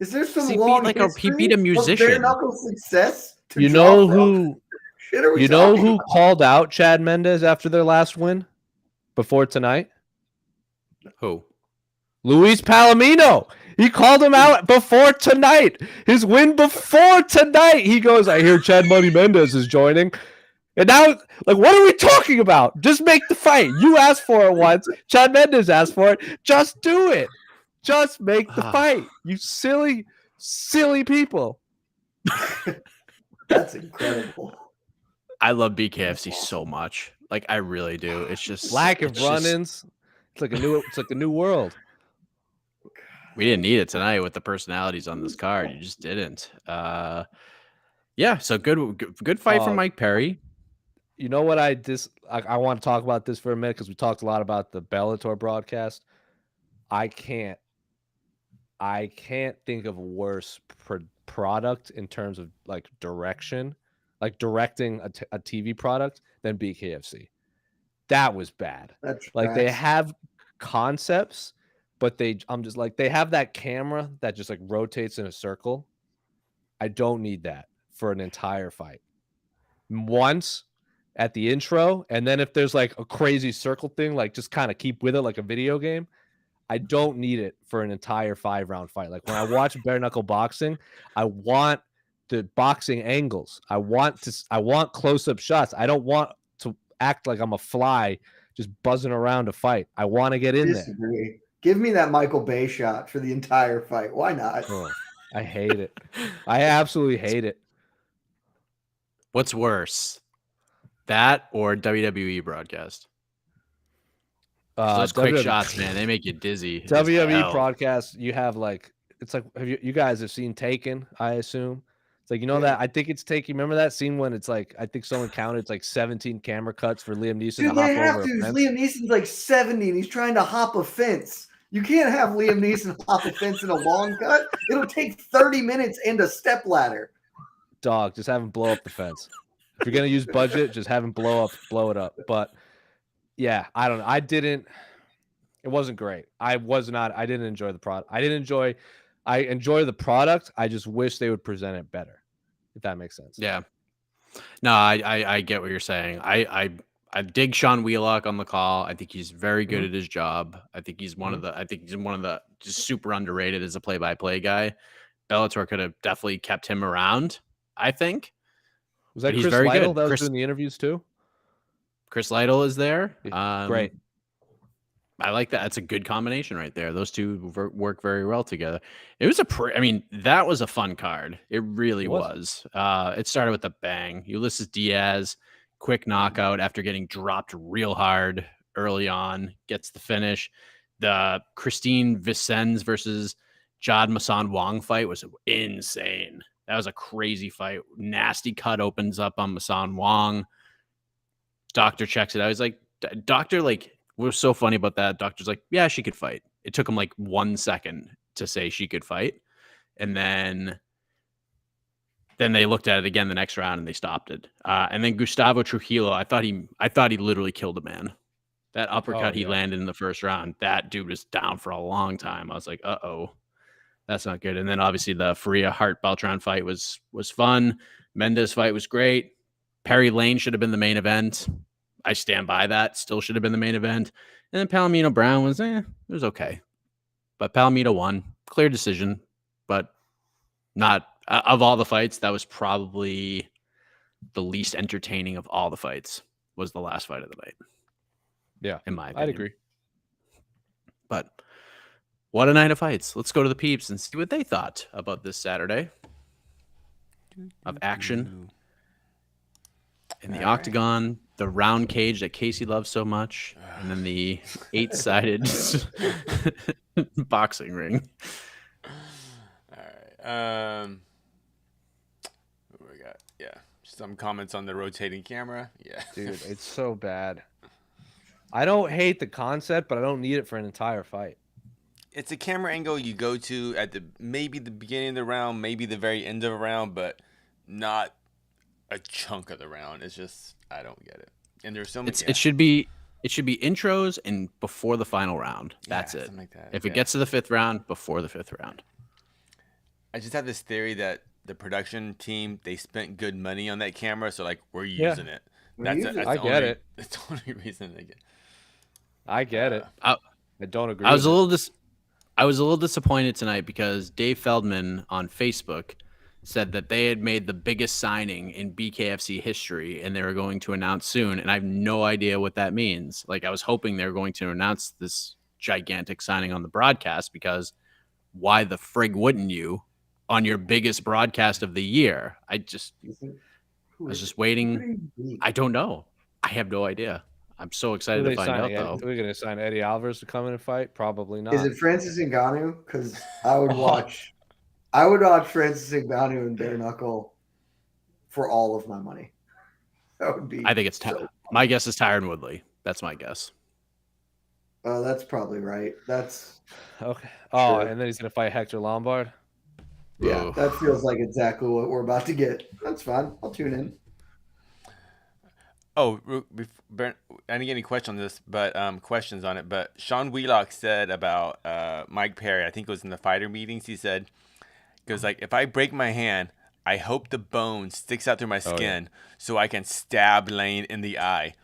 Is there some long he beat a musician? Bare knuckle success? You know who called out Chad Mendes after their last win before tonight? Who? Luis Palomino. He called him out before tonight. His win before tonight. He goes, I hear Chad Money Mendes is joining. And now, like, what are we talking about? Just make the fight. You asked for it once. Chad Mendes asked for it. Just do it. Just make the fight. You silly, silly people. That's incredible. I love BKFC so much. Like I really do. It's just lack of it's just- run-ins. It's like a new world. We didn't need it tonight with the personalities on this card. You just didn't. Yeah. So good fight from Mike Perry. You know what I want to talk about this for a minute because we talked a lot about the Bellator broadcast. I can't think of a worse product in terms of like direction, like directing a TV product than BKFC. That was bad. That's like they facts. have concepts, but I'm just like, they have that camera that just like rotates in a circle. I don't need that for an entire fight. Once at the intro, and then if there's like a crazy circle thing, like just kind of keep with it like a video game. I don't need it for an entire 5-round fight. Like when I watch bare knuckle boxing, I want the boxing angles. I want close-up shots. I don't want to act like I'm a fly just buzzing around a fight. I want to get in there. Give me that Michael Bay shot for the entire fight. Why not? Oh, I hate it. I absolutely hate it. What's worse, that or WWE broadcast? Those quick shots, man, they make you dizzy. WWE broadcast, you have like, it's like, you guys have seen Taken? I assume it's like, that I think it's Taken. Remember that scene when it's like, I think someone counted it's like 17 camera cuts for Liam Neeson to hop over a fence. Liam Neeson's like 70 and he's trying to hop a fence. You can't have Liam Neeson hop a fence in a long cut. It'll take 30 minutes and a step ladder. Dog, just have him blow up the fence. If you're gonna use budget, just have him blow it up. But yeah, I don't know. It wasn't great. I didn't enjoy the product. I enjoy the product. I just wish they would present it better, if that makes sense. Yeah. No, I get what you're saying. I dig Sean Wheelock on the call. I think he's very good at his job. I think he's one of the just super underrated as a play-by-play guy. Bellator could have definitely kept him around, I think. Was that He's Chris very Lytle good. that was doing the interviews too? Chris Lytle is there. Great. I like that. That's a good combination right there. Those two work very well together. It was that was a fun card. It really was. It started with a bang. Ulysses Diaz, quick knockout after getting dropped real hard early on, gets the finish. The Christine Vicenz versus Jad Wong fight was insane. That was a crazy fight. Nasty cut opens up on Masan Wong. Doctor checks it out. He's like, Doctor, like, what's so funny about that? Doctor's like, yeah, she could fight. It took him like 1 second to say she could fight. And then they looked at it again the next round and they stopped it. And then Gustavo Trujillo, I thought he literally killed a man. That uppercut he landed in the first round, that dude was down for a long time. I was like, uh-oh, that's not good. And then obviously the Faria Hart Beltran fight was fun. Mendes fight was great. Perry Lane should have been the main event. I stand by that. Still should have been the main event. And then Palomino Brown was, it was okay. But Palomino won. Clear decision. But not, of all the fights, that was probably the least entertaining of all the fights, was the last fight of the night. Yeah. In my opinion. I'd agree. But what a night of fights. Let's go to the peeps and see what they thought about this Saturday of action in the octagon, the round cage that Casey loves so much, and then the 8-sided boxing ring. All right. What we got? Yeah. Some comments on the rotating camera. Yeah. Dude, it's so bad. I don't hate the concept, but I don't need it for an entire fight. It's a camera angle you go to at maybe the beginning of the round, maybe the very end of a round, but not a chunk of the round. It's just, I don't get it. And there's so many. It should be intros and before the final round. That's it. Like that. If it gets to the 5th round, before the 5th round. I just have this theory that the production team, they spent good money on that camera, so like we're using it. I get it. That's the only reason they get. I get it. I don't agree. I was a little disappointed tonight because Dave Feldman on Facebook said that they had made the biggest signing in BKFC history and they were going to announce soon. And I have no idea what that means. Like, I was hoping they were going to announce this gigantic signing on the broadcast, because why the frig wouldn't you on your biggest broadcast of the year? I was just waiting. I don't know. I have no idea. I'm so Who excited are to they find out, signing? though. Are we going to sign Eddie Alvarez to come in and fight? Probably not. Is it Francis Ngannou? Because I would Oh. watch Francis Ngannou and bare knuckle for all of my money. That would be. I think it's my guess is Tyron Woodley. That's my guess. Oh, that's probably right. That's Okay. Oh, Sure. and then he's going to fight Hector Lombard. yeah. Ooh. That feels like exactly what we're about to get. That's fine. I'll tune in. Oh, I didn't get any questions on this, but questions on it. But Sean Wheelock said about Mike Perry. I think it was in the fighter meetings. He said, "Because like if I break my hand, I hope the bone sticks out through my skin so I can stab Lane in the eye."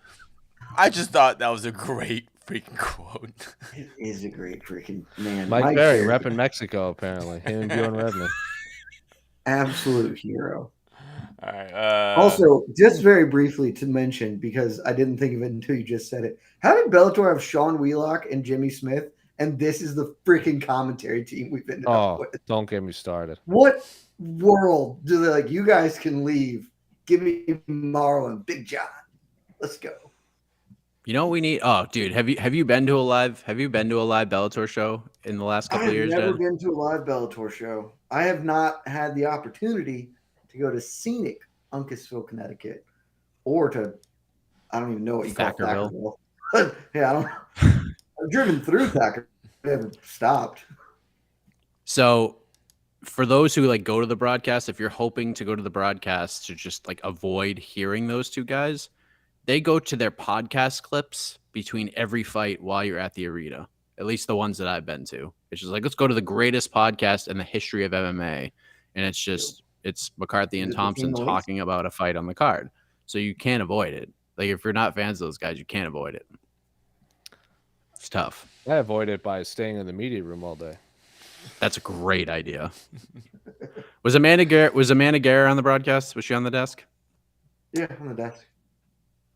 I just thought that was a great freaking quote. It is a great freaking man. Mike Perry, repping Mexico, apparently. Him and Bjorn Redman. Absolute hero. All right. Also, just very briefly to mention, because I didn't think of it until you just said it. How did Bellator have Sean Wheelock and Jimmy Smith, and this is the freaking commentary team we've ended up with? Don't get me started. What world do they like? You guys can leave. Give me Marlon, Big John. Let's go. You know what we need? Oh, dude, have you been to a live Bellator show in the last couple of years? I've never Jed? been to a live Bellator show. I have not had the opportunity to go to scenic Uncasville, Connecticut, or to I don't even know what you call Thackerville. Thackerville. Yeah, I don't. I've driven through Thackerville. I haven't stopped. So, for those who like go to the broadcast, if you're hoping to go to the broadcast to just like avoid hearing those two guys, they go to their podcast clips between every fight while you're at the arena. At least the ones that I've been to. It's just like, let's go to the greatest podcast in the history of MMA. And it's McCarthy and Thompson talking about a fight on the card. So you can't avoid it. Like if you're not fans of those guys, you can't avoid it. It's tough. I avoid it by staying in the media room all day. That's a great idea. Was Amanda Guerra on the broadcast? Was she on the desk? Yeah, on the desk.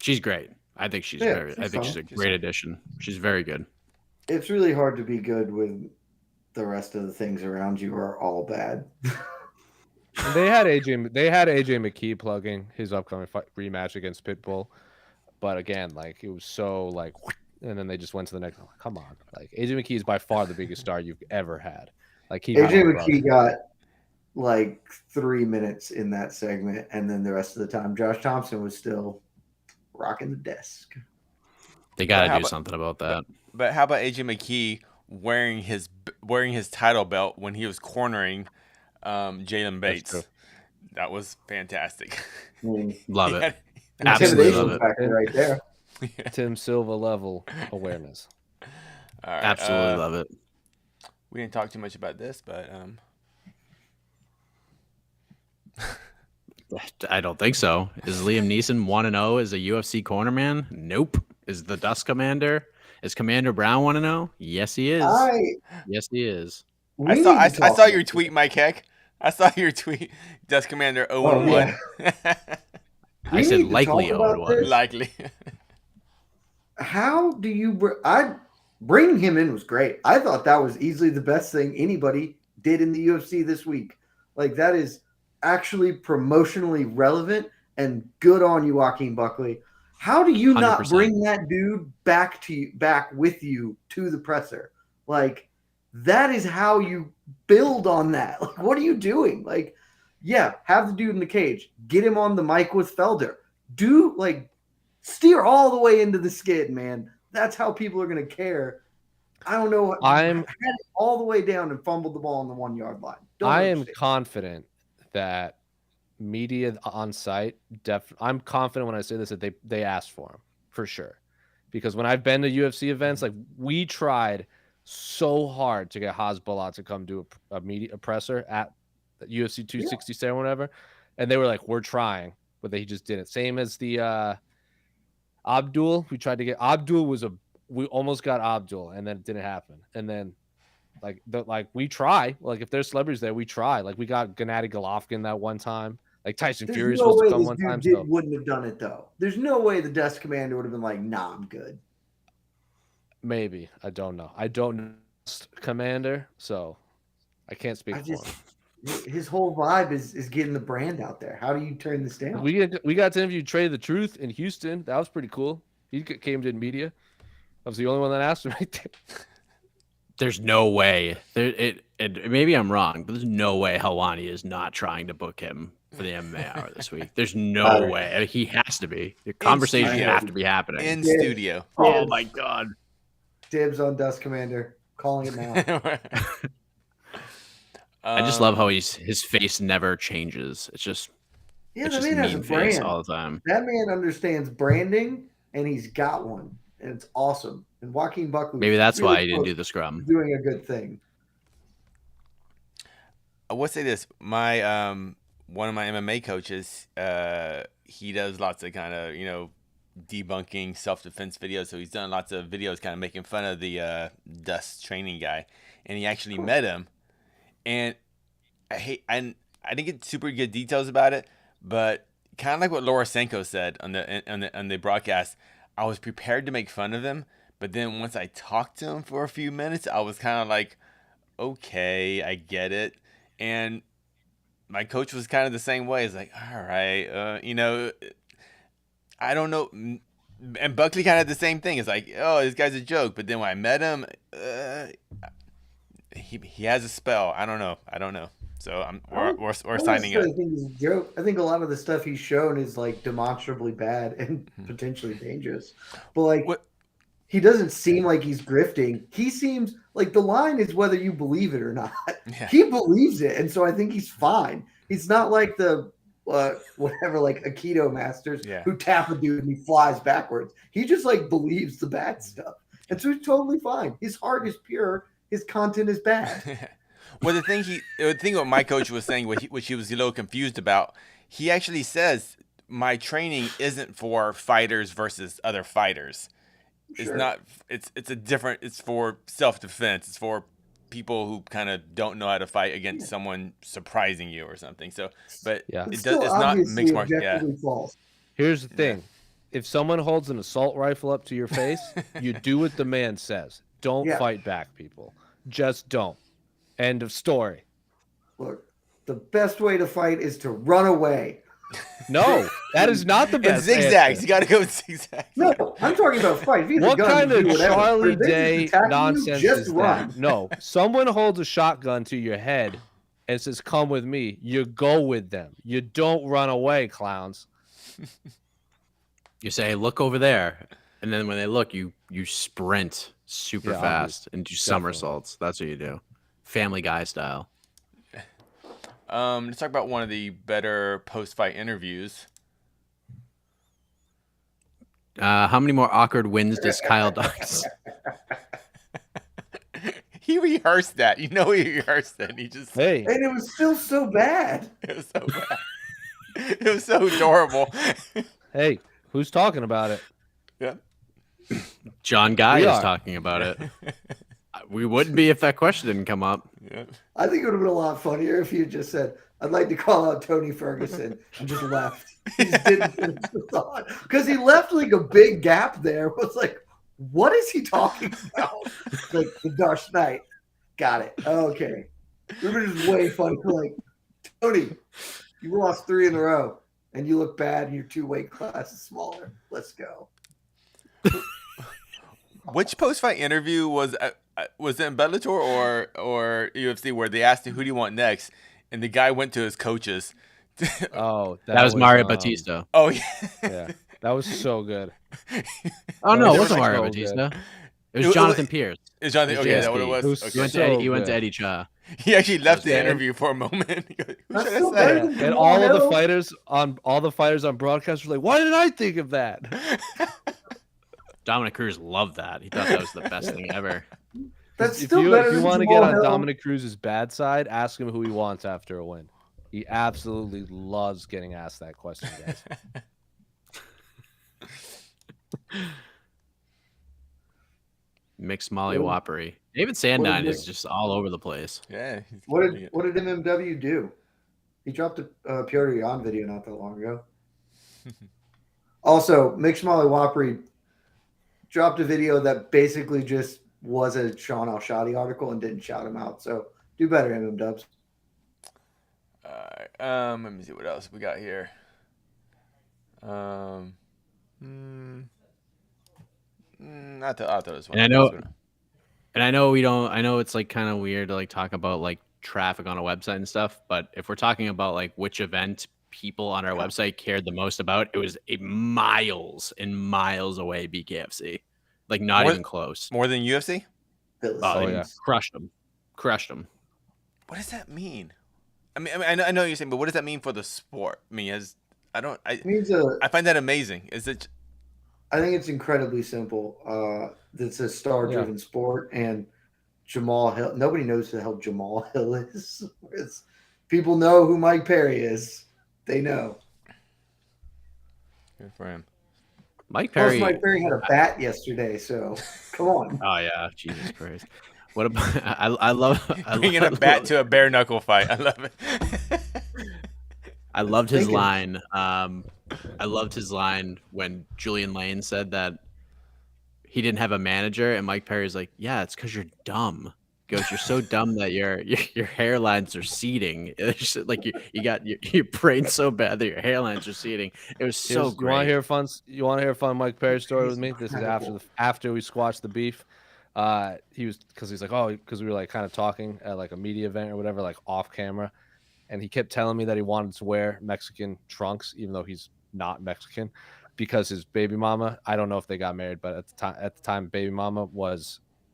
She's great. I think she's she's a great addition. She's very good. It's really hard to be good when the rest of the things around you are all bad. And they had AJ McKee plugging his upcoming rematch against Pitbull, but again, like it was so like, and then they just went to the next. Come on, like AJ McKee is by far the biggest star you've ever had. Like AJ McKee got like 3 minutes in that segment, and then the rest of the time, Josh Thompson was still rocking the desk. They got to do something about that. But how about AJ McKee wearing his title belt when he was cornering Jalen Bates? That was fantastic. Love it. Absolutely love it. Right there. Tim Silva level awareness. All right, absolutely love it. We didn't talk too much about this, but I don't think so. Is Liam Neeson 1-0 as a UFC cornerman? Nope. Is the Dust Commander? Is Commander Brown 1-0? Yes, he is. Yes, he is. I saw your tweet, Mike Heck. I saw your tweet, Dust Commander 0-1. I said likely 0-1. Likely. How do you bringing him in was great. I thought that was easily the best thing anybody did in the UFC this week. Like that is actually promotionally relevant and good on you, Joaquin Buckley. How do you 100%. Not bring that dude back with you to the presser? Like that is how you build on that. Like what are you doing? Like yeah, have the dude in the cage. Get him on the mic with Felder. Do like steer all the way into the skid, man. That's how people are going to care. I don't know. I had it all the way down and fumbled the ball on the 1 yard line. I am confident that media on site, I'm confident when I say this that they asked for him for sure. Because when I've been to UFC events, like we tried so hard to get Hasbulla to come do a presser at UFC 267 or whatever, and they were like, "We're trying," but they just didn't. Same as the Abdul. We tried to get Abdul we almost got Abdul, and then it didn't happen. And then we try. Like if there's celebrities there, we try. Like we got Gennady Golovkin that one time. Like Tyson Fury was supposed to come one time. Wouldn't have done it though. There's no way the Dust Commander would have been like, "Nah, I'm good." Maybe I don't know. I don't know Commander, so I can't speak for him. his whole vibe is getting the brand out there. How do you turn this down? We got to interview Trey the Truth in Houston. That was pretty cool. He came to media. I was the only one that asked him right there. There's no way. Maybe I'm wrong, but there's no way Helwani is not trying to book him for the MMA hour this week. There's no way. He has to be. The conversations have to be happening. In studio. Oh, my God. Dibs on Dust Commander. Calling it now. I just love how his face never changes. It's just that man has a brand all the time. That man understands branding, and he's got one, and it's awesome. And Joaquin Buckley, maybe that's why he didn't do the scrum. Doing a good thing. I will say this: my one of my MMA coaches, he does lots of kind of debunking self-defense videos. So he's done lots of videos, kind of making fun of the Dust training guy, and he actually met him. And I didn't get super good details about it, but kind of like what Laura Senko said on the broadcast, I was prepared to make fun of him, but then once I talked to him for a few minutes, I was kind of like, okay, I get it. And my coach was kind of the same way. It's like, all right, I don't know. And Buckley kind of had the same thing. It's like, oh, this guy's a joke. But then when I met him, he has a spell. I don't know. So we're signing up. I think he's a joke. I think a lot of the stuff he's shown is like demonstrably bad and potentially dangerous. But like, he doesn't seem like he's grifting. He seems like the line is whether you believe it or not. Yeah. He believes it, and so I think he's fine. He's not like the whatever, like Aikido masters who tap a dude and he flies backwards. He just like believes the bad stuff, and so he's totally fine. His heart is pure. His content is bad. Well, the thing what my coach was saying, which he was a little confused about, he actually says my training isn't for fighters versus other fighters. Sure. It's not. It's a different. It's for self-defense. It's for people who kind of don't know how to fight against someone surprising you or something. So, but it's not mixed martial. Yeah. False. Here's the thing: if someone holds an assault rifle up to your face, you do what the man says. Don't fight back, people. Just don't. End of story. Look, the best way to fight is to run away. No, that is not the best. And zigzags. You got to go with zigzags. No, I'm talking about fight. What kind of Charlie Day nonsense is that? No, someone holds a shotgun to your head and says, "Come with me." You go with them. You don't run away, clowns. You say, "Look over there," and then when they look, you sprint super fast and do somersaults. That's what you do, Family Guy style. Let's talk about one of the better post-fight interviews. How many more awkward wins does Kyle Dux? He rehearsed that. He rehearsed that. And he just and it was still so bad. It was so bad. It was so adorable. Hey, who's talking about it? Yeah. John Guy is talking about it. We wouldn't be if that question didn't come up. Yeah. I think it would have been a lot funnier if you just said, "I'd like to call out Tony Ferguson," and just left. He just didn't finish the thought because he left like a big gap there. It was like, what is he talking about? Like the Dark Knight. Got it. Okay. It was just way funny. Like, Tony, you lost 3 in a row, and you look bad, and your 2 weight classes smaller. Let's go. Which post-fight interview was it in Bellator or UFC where they asked him, who do you want next? And the guy went to his coaches. Oh, that was Mario Batista. Oh, yeah. Yeah. That was so good. Oh, no, it wasn't Mario Batista. It was Jonathan Pierce. It was Jonathan. Okay, that's what it was. Okay. He went to Eddie Cha. He actually left the interview for a moment. Who should I say? And all the fighters on broadcast were like, "Why didn't I think of that?" Dominic Cruz loved that. He thought that was the best thing ever. That's if still you better than want to get on Jamahal Hill. Dominic Cruz's bad side, ask him who he wants after a win. He absolutely loves getting asked that question, guys. Mixed Molly Whoppery. David Sandine is just all over the place. Yeah. What did MMW do? He dropped a Piotr Jan video not that long ago. Also, Mixed Molly Whoppery dropped a video that basically just was a Sean Al-Shadi article and didn't shout him out. So do better, MM Dubs. Let me see what else we got here. I'll throw this one. And I know we don't. I know it's like kind of weird to like talk about like traffic on a website and stuff. But if we're talking about like which event people on our website cared the most about, it was miles and miles away. BKFC, like not even close. More than UFC. Oh yeah, crushed them. What does that mean? I mean, I know what you're saying, but what does that mean for the sport? I mean, I find that amazing. Is it? I think it's incredibly simple. It's a star-driven sport, and Jamahal Hill. Nobody knows who the hell Jamahal Hill is. People know who Mike Perry is. They know. Good for him. Mike Perry had a bat yesterday, so come on. Oh yeah, Jesus Christ! What about? I love bringing a bat to a bare knuckle fight. I love it. I loved his line. I loved his line when Julian Lane said that he didn't have a manager, and Mike Perry's like, "Yeah, it's because you're dumb." He goes, "You're so dumb that your hairlines are seeding. It's just like you got your brain's so bad that your hairlines are seeding." It was so great. You want to hear a fun Mike Perry story with me? This is after we squashed the beef. He's like, oh, because we were like kind of talking at like a media event or whatever, like off camera, and he kept telling me that he wanted to wear Mexican trunks, even though he's not Mexican, because his baby mama, I don't know if they got married, but at the time baby mama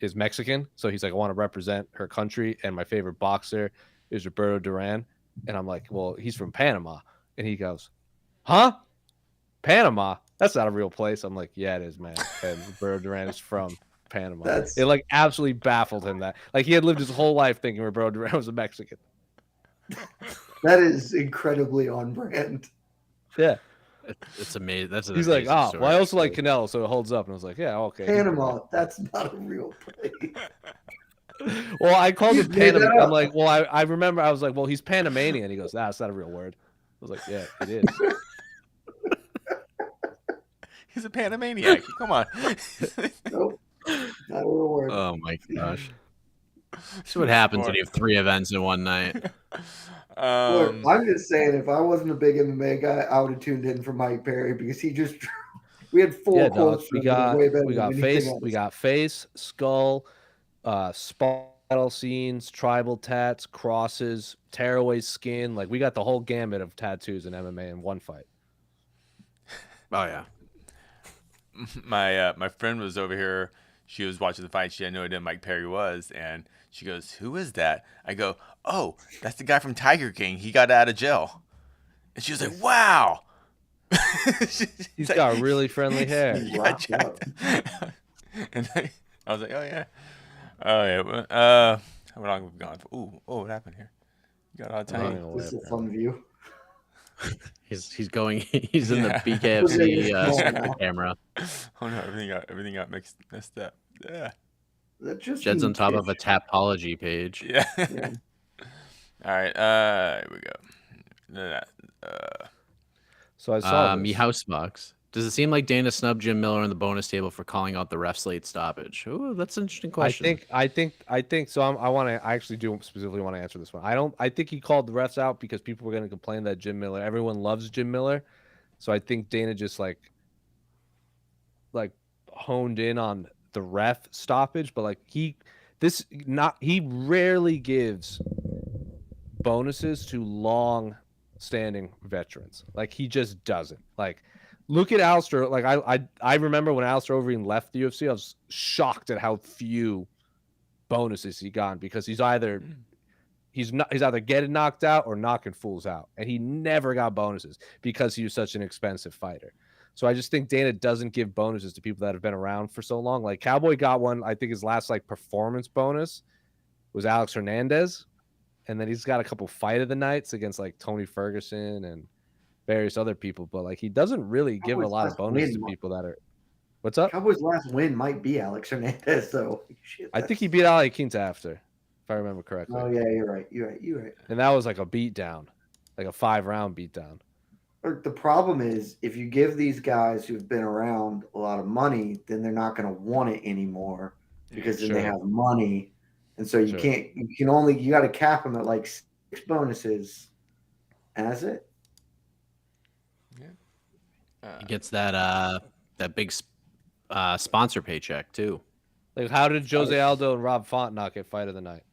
is Mexican. So he's like, I want to represent her country, and my favorite boxer is Roberto Duran. And I'm like, well, he's from Panama. And he goes, huh? Panama? That's not a real place. I'm like, yeah, it is, man. And Roberto Duran is from Panama. It like absolutely baffled him that like he had lived his whole life thinking Roberto Duran was a Mexican. That is incredibly on brand. Yeah. It's amazing. He's like, oh, well, I also like Canelo, so it holds up. And I was like, yeah, okay. Panama, that's not a real place. Well, I called it Panama. I'm like, well, I remember I was like, well, he's Panamanian. He goes, that's not a real word. I was like, yeah, it is. He's a Panamaniac. Come on. Nope. Not a real word. Oh my gosh. That's what happens when you have 3 events in one night. Look, I'm just saying, if I wasn't a big MMA guy, I would have tuned in for Mike Perry because he just we had full quotes. We got face, skull, spinal scenes, tribal tats, crosses, tearaway skin. Like we got the whole gamut of tattoos in MMA in one fight. Oh yeah. My friend was over here. She was watching the fight. She had no idea Mike Perry was, and she goes, "Who is that?" I go, "Oh, that's the guy from Tiger King. He got out of jail." And she was like, "Wow." He's got really friendly hair. And I was like, "Oh yeah, oh yeah." How long have we gone for? Oh, what happened here? You got all the time. This is a fun view. He's in the BKFC camera. Oh no, everything got messed up. Yeah. Jed's on top of a Tapology page. Yeah. All right. Here we go. So I saw me Housebox. Does it seem like Dana snubbed Jim Miller on the bonus table for calling out the ref's late stoppage? Oh, that's an interesting question. I think so. I actually do specifically want to answer this one. I think he called the refs out because people were going to complain that Jim Miller. Everyone loves Jim Miller, so I think Dana just like honed in on the ref stoppage. But like he rarely gives bonuses to long-standing veterans. Like he just doesn't. Like. Look at Alistair. Like I remember when Alistair Overeem left the UFC, I was shocked at how few bonuses he got because he's either getting knocked out or knocking fools out, and he never got bonuses because he was such an expensive fighter. So I just think Dana doesn't give bonuses to people that have been around for so long. Like Cowboy got one. I think his last performance bonus was Alex Hernandez, and then he's got a couple fight of the nights against like Tony Ferguson and various other people, but like he doesn't really give a lot of bonuses to people that are. What's up? Cowboys' last win might be Alex Hernandez, though. I think he beat Ali Quinta after, if I remember correctly. Oh yeah, you're right. And that was like a beatdown, like a 5-round beatdown. The problem is, if you give these guys who've been around a lot of money, then they're not going to want it anymore because then they have money, and so you got to cap them at like 6 bonuses. as it. He gets that big sponsor paycheck too. Like, how did Jose Aldo and Rob Font not get fight of the night?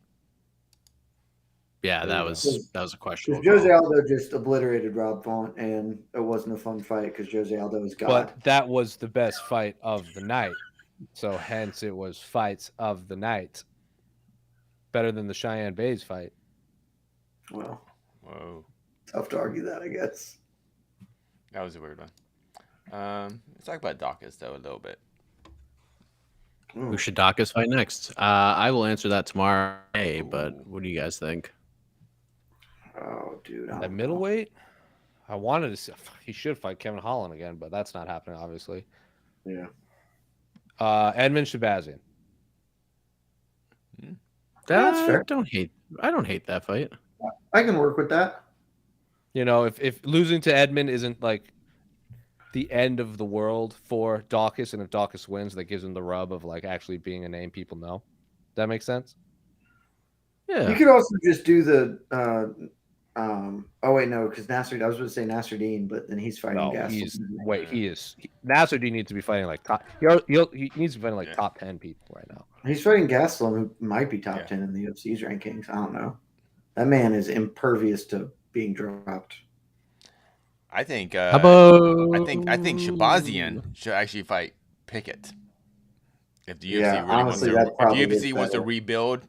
Yeah, that was a question. Jose Aldo just obliterated Rob Font, and it wasn't a fun fight because Jose Aldo is God. But that was the best fight of the night, so hence it was fights of the night. Better than the Cheyenne Bays fight. Well, whoa, tough to argue that, I guess. That was a weird one. Let's talk about Dawkins though a little bit. Who should Dawkins fight next? I will answer that tomorrow. But what do you guys think? Oh, dude, At middleweight, I wanted to see. He should fight Kevin Holland again, but that's not happening, obviously. Yeah. Edmund Shabazian. That's fair. I don't hate that fight. I can work with that. You know, if losing to Edmund isn't like the end of the world for Dawkins, and if Dawkins wins, that gives him the rub of like actually being a name people know. That makes sense? Yeah. You could also just do the oh wait, no, because Nasser, I was going to say Nasruddin, but then he's fighting Gastelum. Nasruddin needs to be fighting like top. He needs to be fighting like top 10 people right now. He's fighting Gastelum, who might be top 10 in the UFC's rankings. I don't know. That man is impervious to being dropped. I think. How about? I think Shabazian should actually fight Pickett. If the UFC wants to rebuild,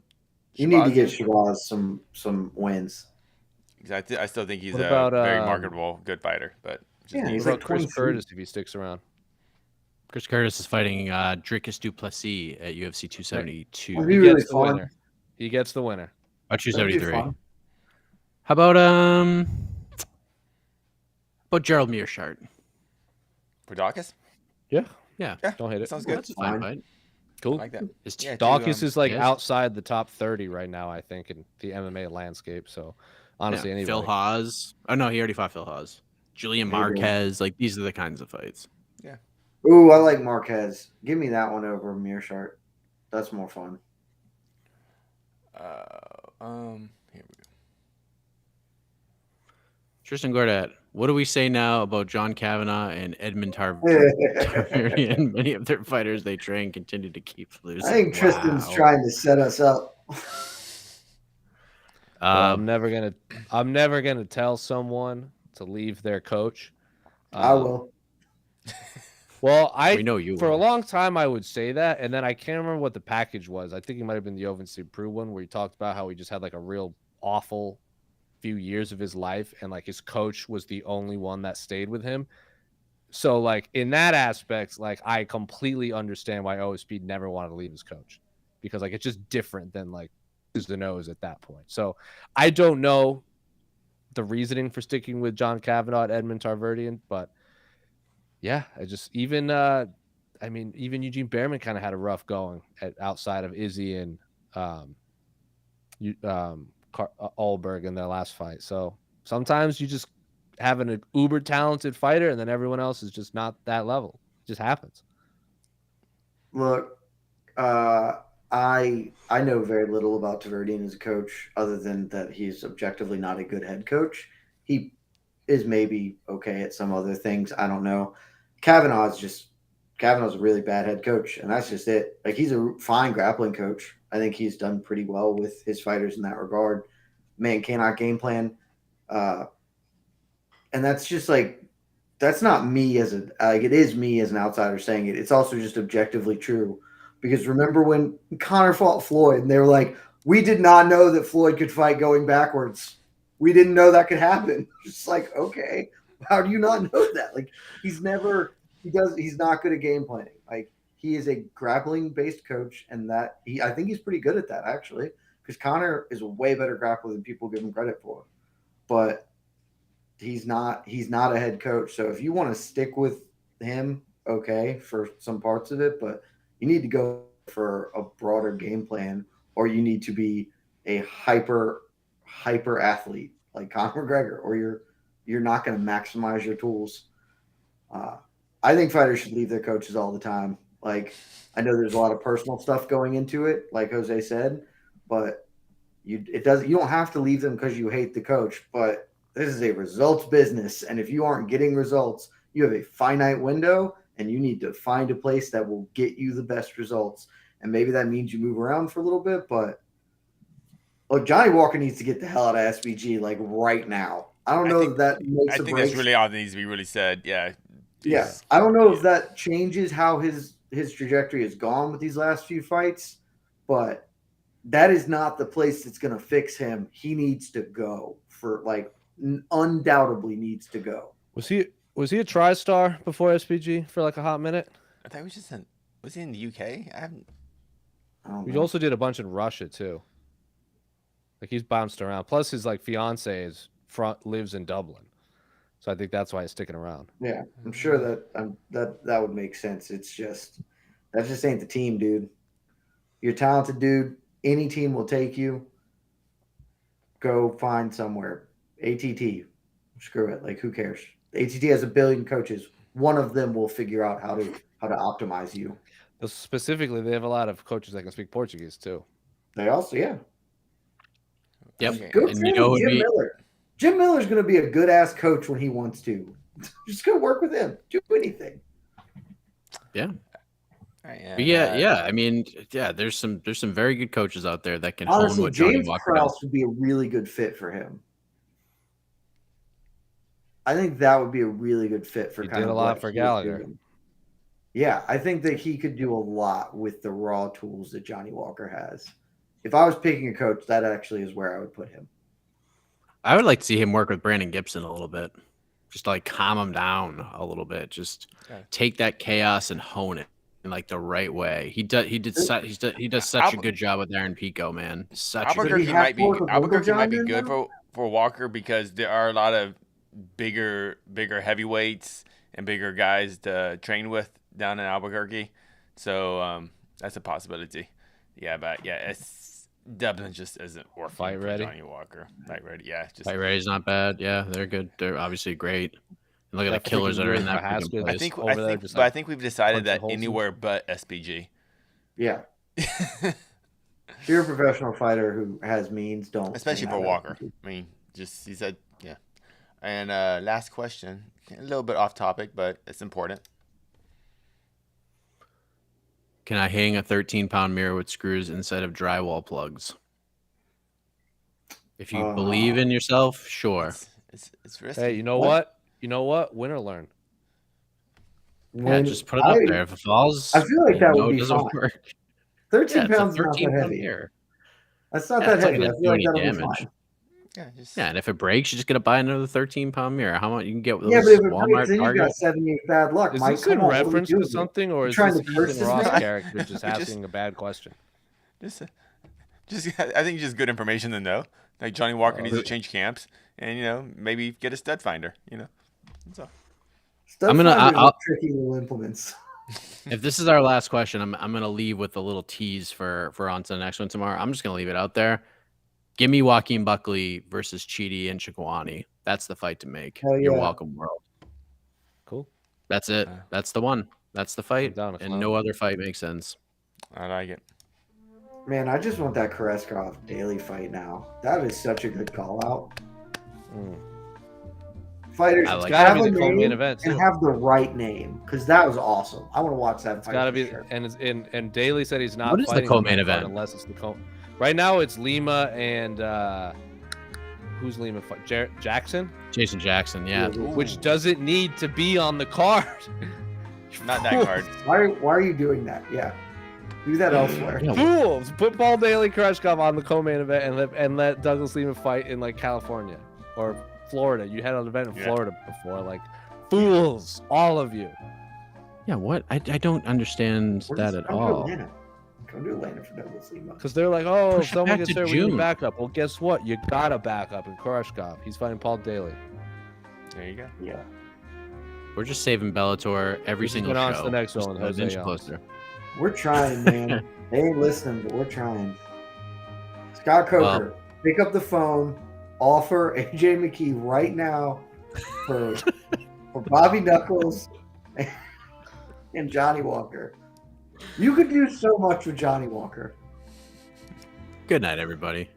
you need to get Shabazz some wins. Because I still think he's a very marketable, good fighter. But he's like Chris Curtis if he sticks around. Chris Curtis is fighting Dricus Duplessis at UFC 272. He gets the winner. He gets the winner. 273. How about Gerald Meerschaert? For Dawkins? Yeah. Don't hate it. Sounds good. That's a fine fight. Cool. I like that. Dawkins is like outside the top 30 right now, I think, in the MMA landscape. So honestly, anybody. Phil Haas. Oh no, he already fought Phil Haas. Julian Marquez. Like these are the kinds of fights. Yeah. Ooh, I like Marquez. Give me that one over Meerschaert. That's more fun. Here we go. Tristan Gordat, what do we say now about John Kavanagh and Edmund Tarverdyan? Many of their fighters they train continue to keep losing. I think Tristan's trying to set us up. I'm never gonna tell someone to leave their coach. I will. Well, we know you for will. a long time I would say that, and then I can't remember what the package was. I think it might have been the Oven Prue one where he talked about how he just had like a real awful few years of his life, and like his coach was the only one that stayed with him. So like in that aspect, like I completely understand why OSP never wanted to leave his coach, because like it's just different than like who's the nose at that point. So I don't know the reasoning for sticking with John Kavanagh and Edmund Tarverdyan, but yeah, even Eugene Behrman kind of had a rough going outside of Izzy and Allberg in their last fight. So sometimes you just have an uber talented fighter, and then everyone else is just not that level. It just happens. Look, I know very little about Tarverdyan as a coach, other than that he's objectively not a good head coach. He is maybe okay at some other things. I don't know. Kavanaugh's a really bad head coach, and that's just it. Like, he's a fine grappling coach. I think he's done pretty well with his fighters in that regard. Man cannot game plan. And that's just like, that's not me it is me as an outsider saying it. It's also just objectively true. Because remember when Conor fought Floyd and they were like, we did not know that Floyd could fight going backwards. We didn't know that could happen. Just like, okay, how do you not know that? Like, he's not good at game planning. Like, he is a grappling based coach, and I think he's pretty good at that actually, because Conor is a way better grappler than people give him credit for. But he's not a head coach. So if you want to stick with him, okay, for some parts of it, but you need to go for a broader game plan, or you need to be a hyper athlete like Conor McGregor, or you're not going to maximize your tools. I think fighters should leave their coaches all the time. Like, I know there's a lot of personal stuff going into it, like Jose said, but you don't have to leave them because you hate the coach, but this is a results business. And if you aren't getting results, you have a finite window and you need to find a place that will get you the best results. And maybe that means you move around for a little bit, but look, Johnny Walker needs to get the hell out of SBG like right now. I don't know if that makes I think that's really all that needs to be really said. Yeah. Yeah. I don't know if that changes how his trajectory has gone with these last few fights, but that is not the place that's going to fix him. He needs to go for undoubtedly needs to go. Was he a TriStar before SPG for like a hot minute? I thought he was just was he in the UK? I don't We know. also did a bunch in Russia too. Like he's bounced around. Plus his like fiance lives in Dublin. So I think that's why he's sticking around. Yeah, I'm sure that would make sense. It's just that just ain't the team, dude. You're a talented dude. Any team will take you. Go find somewhere. ATT. Screw it. Like who cares? ATT has 1 billion coaches. One of them will figure out how to optimize you. Specifically, they have a lot of coaches that can speak Portuguese too. They also, yeah. Yep. Okay. Good And for you know Jim Miller. Jim Miller's going to be a good ass coach when he wants to. Just go work with him. Do anything. Yeah. Right, Yeah. I mean, yeah. There's some very good coaches out there that can hone Honestly, what Johnny James Walker Krause does. would be a really good fit for him. I think that would be a really good fit for He kind did of a lot what for he was Gallagher. doing. Yeah, I think that he could do a lot with the raw tools that Johnny Walker has. If I was picking a coach, that actually is where I would put him. I would like to see him work with Brandon Gibson a little bit, just to, like calm him down a little bit. Just take that chaos and hone it in like the right way. He does such a good job with Aaron Pico, man. Albuquerque might be good for Walker because there are a lot of bigger heavyweights and bigger guys to train with down in Albuquerque, so that's a possibility. Yeah, but yeah, Dublin just isn't working. Fight ready, Johnny Walker. Fight ready, yeah. Fight ready's not bad. Yeah, they're good. They're obviously great. And look at the killers that are in that freaking place. I think we've decided that anywhere but SPG. Yeah. If you're a professional fighter who has means, don't. Especially for Walker. I mean, just he said, yeah. And last question, a little bit off topic, but it's important. Can I hang a 13-pound mirror with screws instead of drywall plugs? If you believe in yourself, sure. It's risky. Hey, you know what? Win or learn. Yeah, just put it up there. If it falls, I feel like that would be fine. Work. 13 pounds is not that heavy. Mirror. That's not that heavy. I feel like that'll be fine. Yeah, and if it breaks, you're just gonna buy another 13-pound mirror. How much you can get with those? Yeah, but if it Walmart, breaks, then you got 7 years bad luck. Is this in reference to something, or is this Ethan Ross character just asking a bad question? Just I think just good information to know. Like Johnny Walker needs to change camps, and maybe get a stud finder. That's all. I'll tricky little implements. If this is our last question, I'm gonna leave with a little tease for on to the next one tomorrow. I'm just gonna leave it out there. Give me Joaquin Buckley versus Chidi and Chikwani. That's the fight to make. Yeah. You're welcome, world. Cool. That's it. That's the one. That's the fight. And no other fight makes sense. I like it. Man, I just want that Korskov daily fight now. That is such a good call out. Fighters gotta be the co-main event and have the right name because that was awesome. I want to watch that. It's gotta be. Sure. And Daly said he's not. What is the co-main event? Unless it's the co. Right now it's Lima and who's Lima? Jackson. Jason Jackson. Yeah. Which doesn't need to be on the card. Not that card. Why are you doing that? Yeah. Do that elsewhere. Fools! Put Paul Daly Korskov on the co-main event and let Douglas Lima fight in like California or Florida. You had an event in Florida before. Like fools, all of you. Yeah, what? I don't understand that at all. Come to Atlanta for Douglas Lima. Because they're like, oh, if someone gets there, we need backup. Well, guess what? You got a backup in Korskov. He's fighting Paul Daly. There you go. Yeah. We're just saving Bellator every single show. On to the next one, José Youngs. Closer. We're trying, man. They ain't listening, but we're trying. Scott Coker, pick up the phone, offer AJ McKee right now for Bobby Knuckles and Johnny Walker. You could do so much with Johnny Walker. Good night, everybody.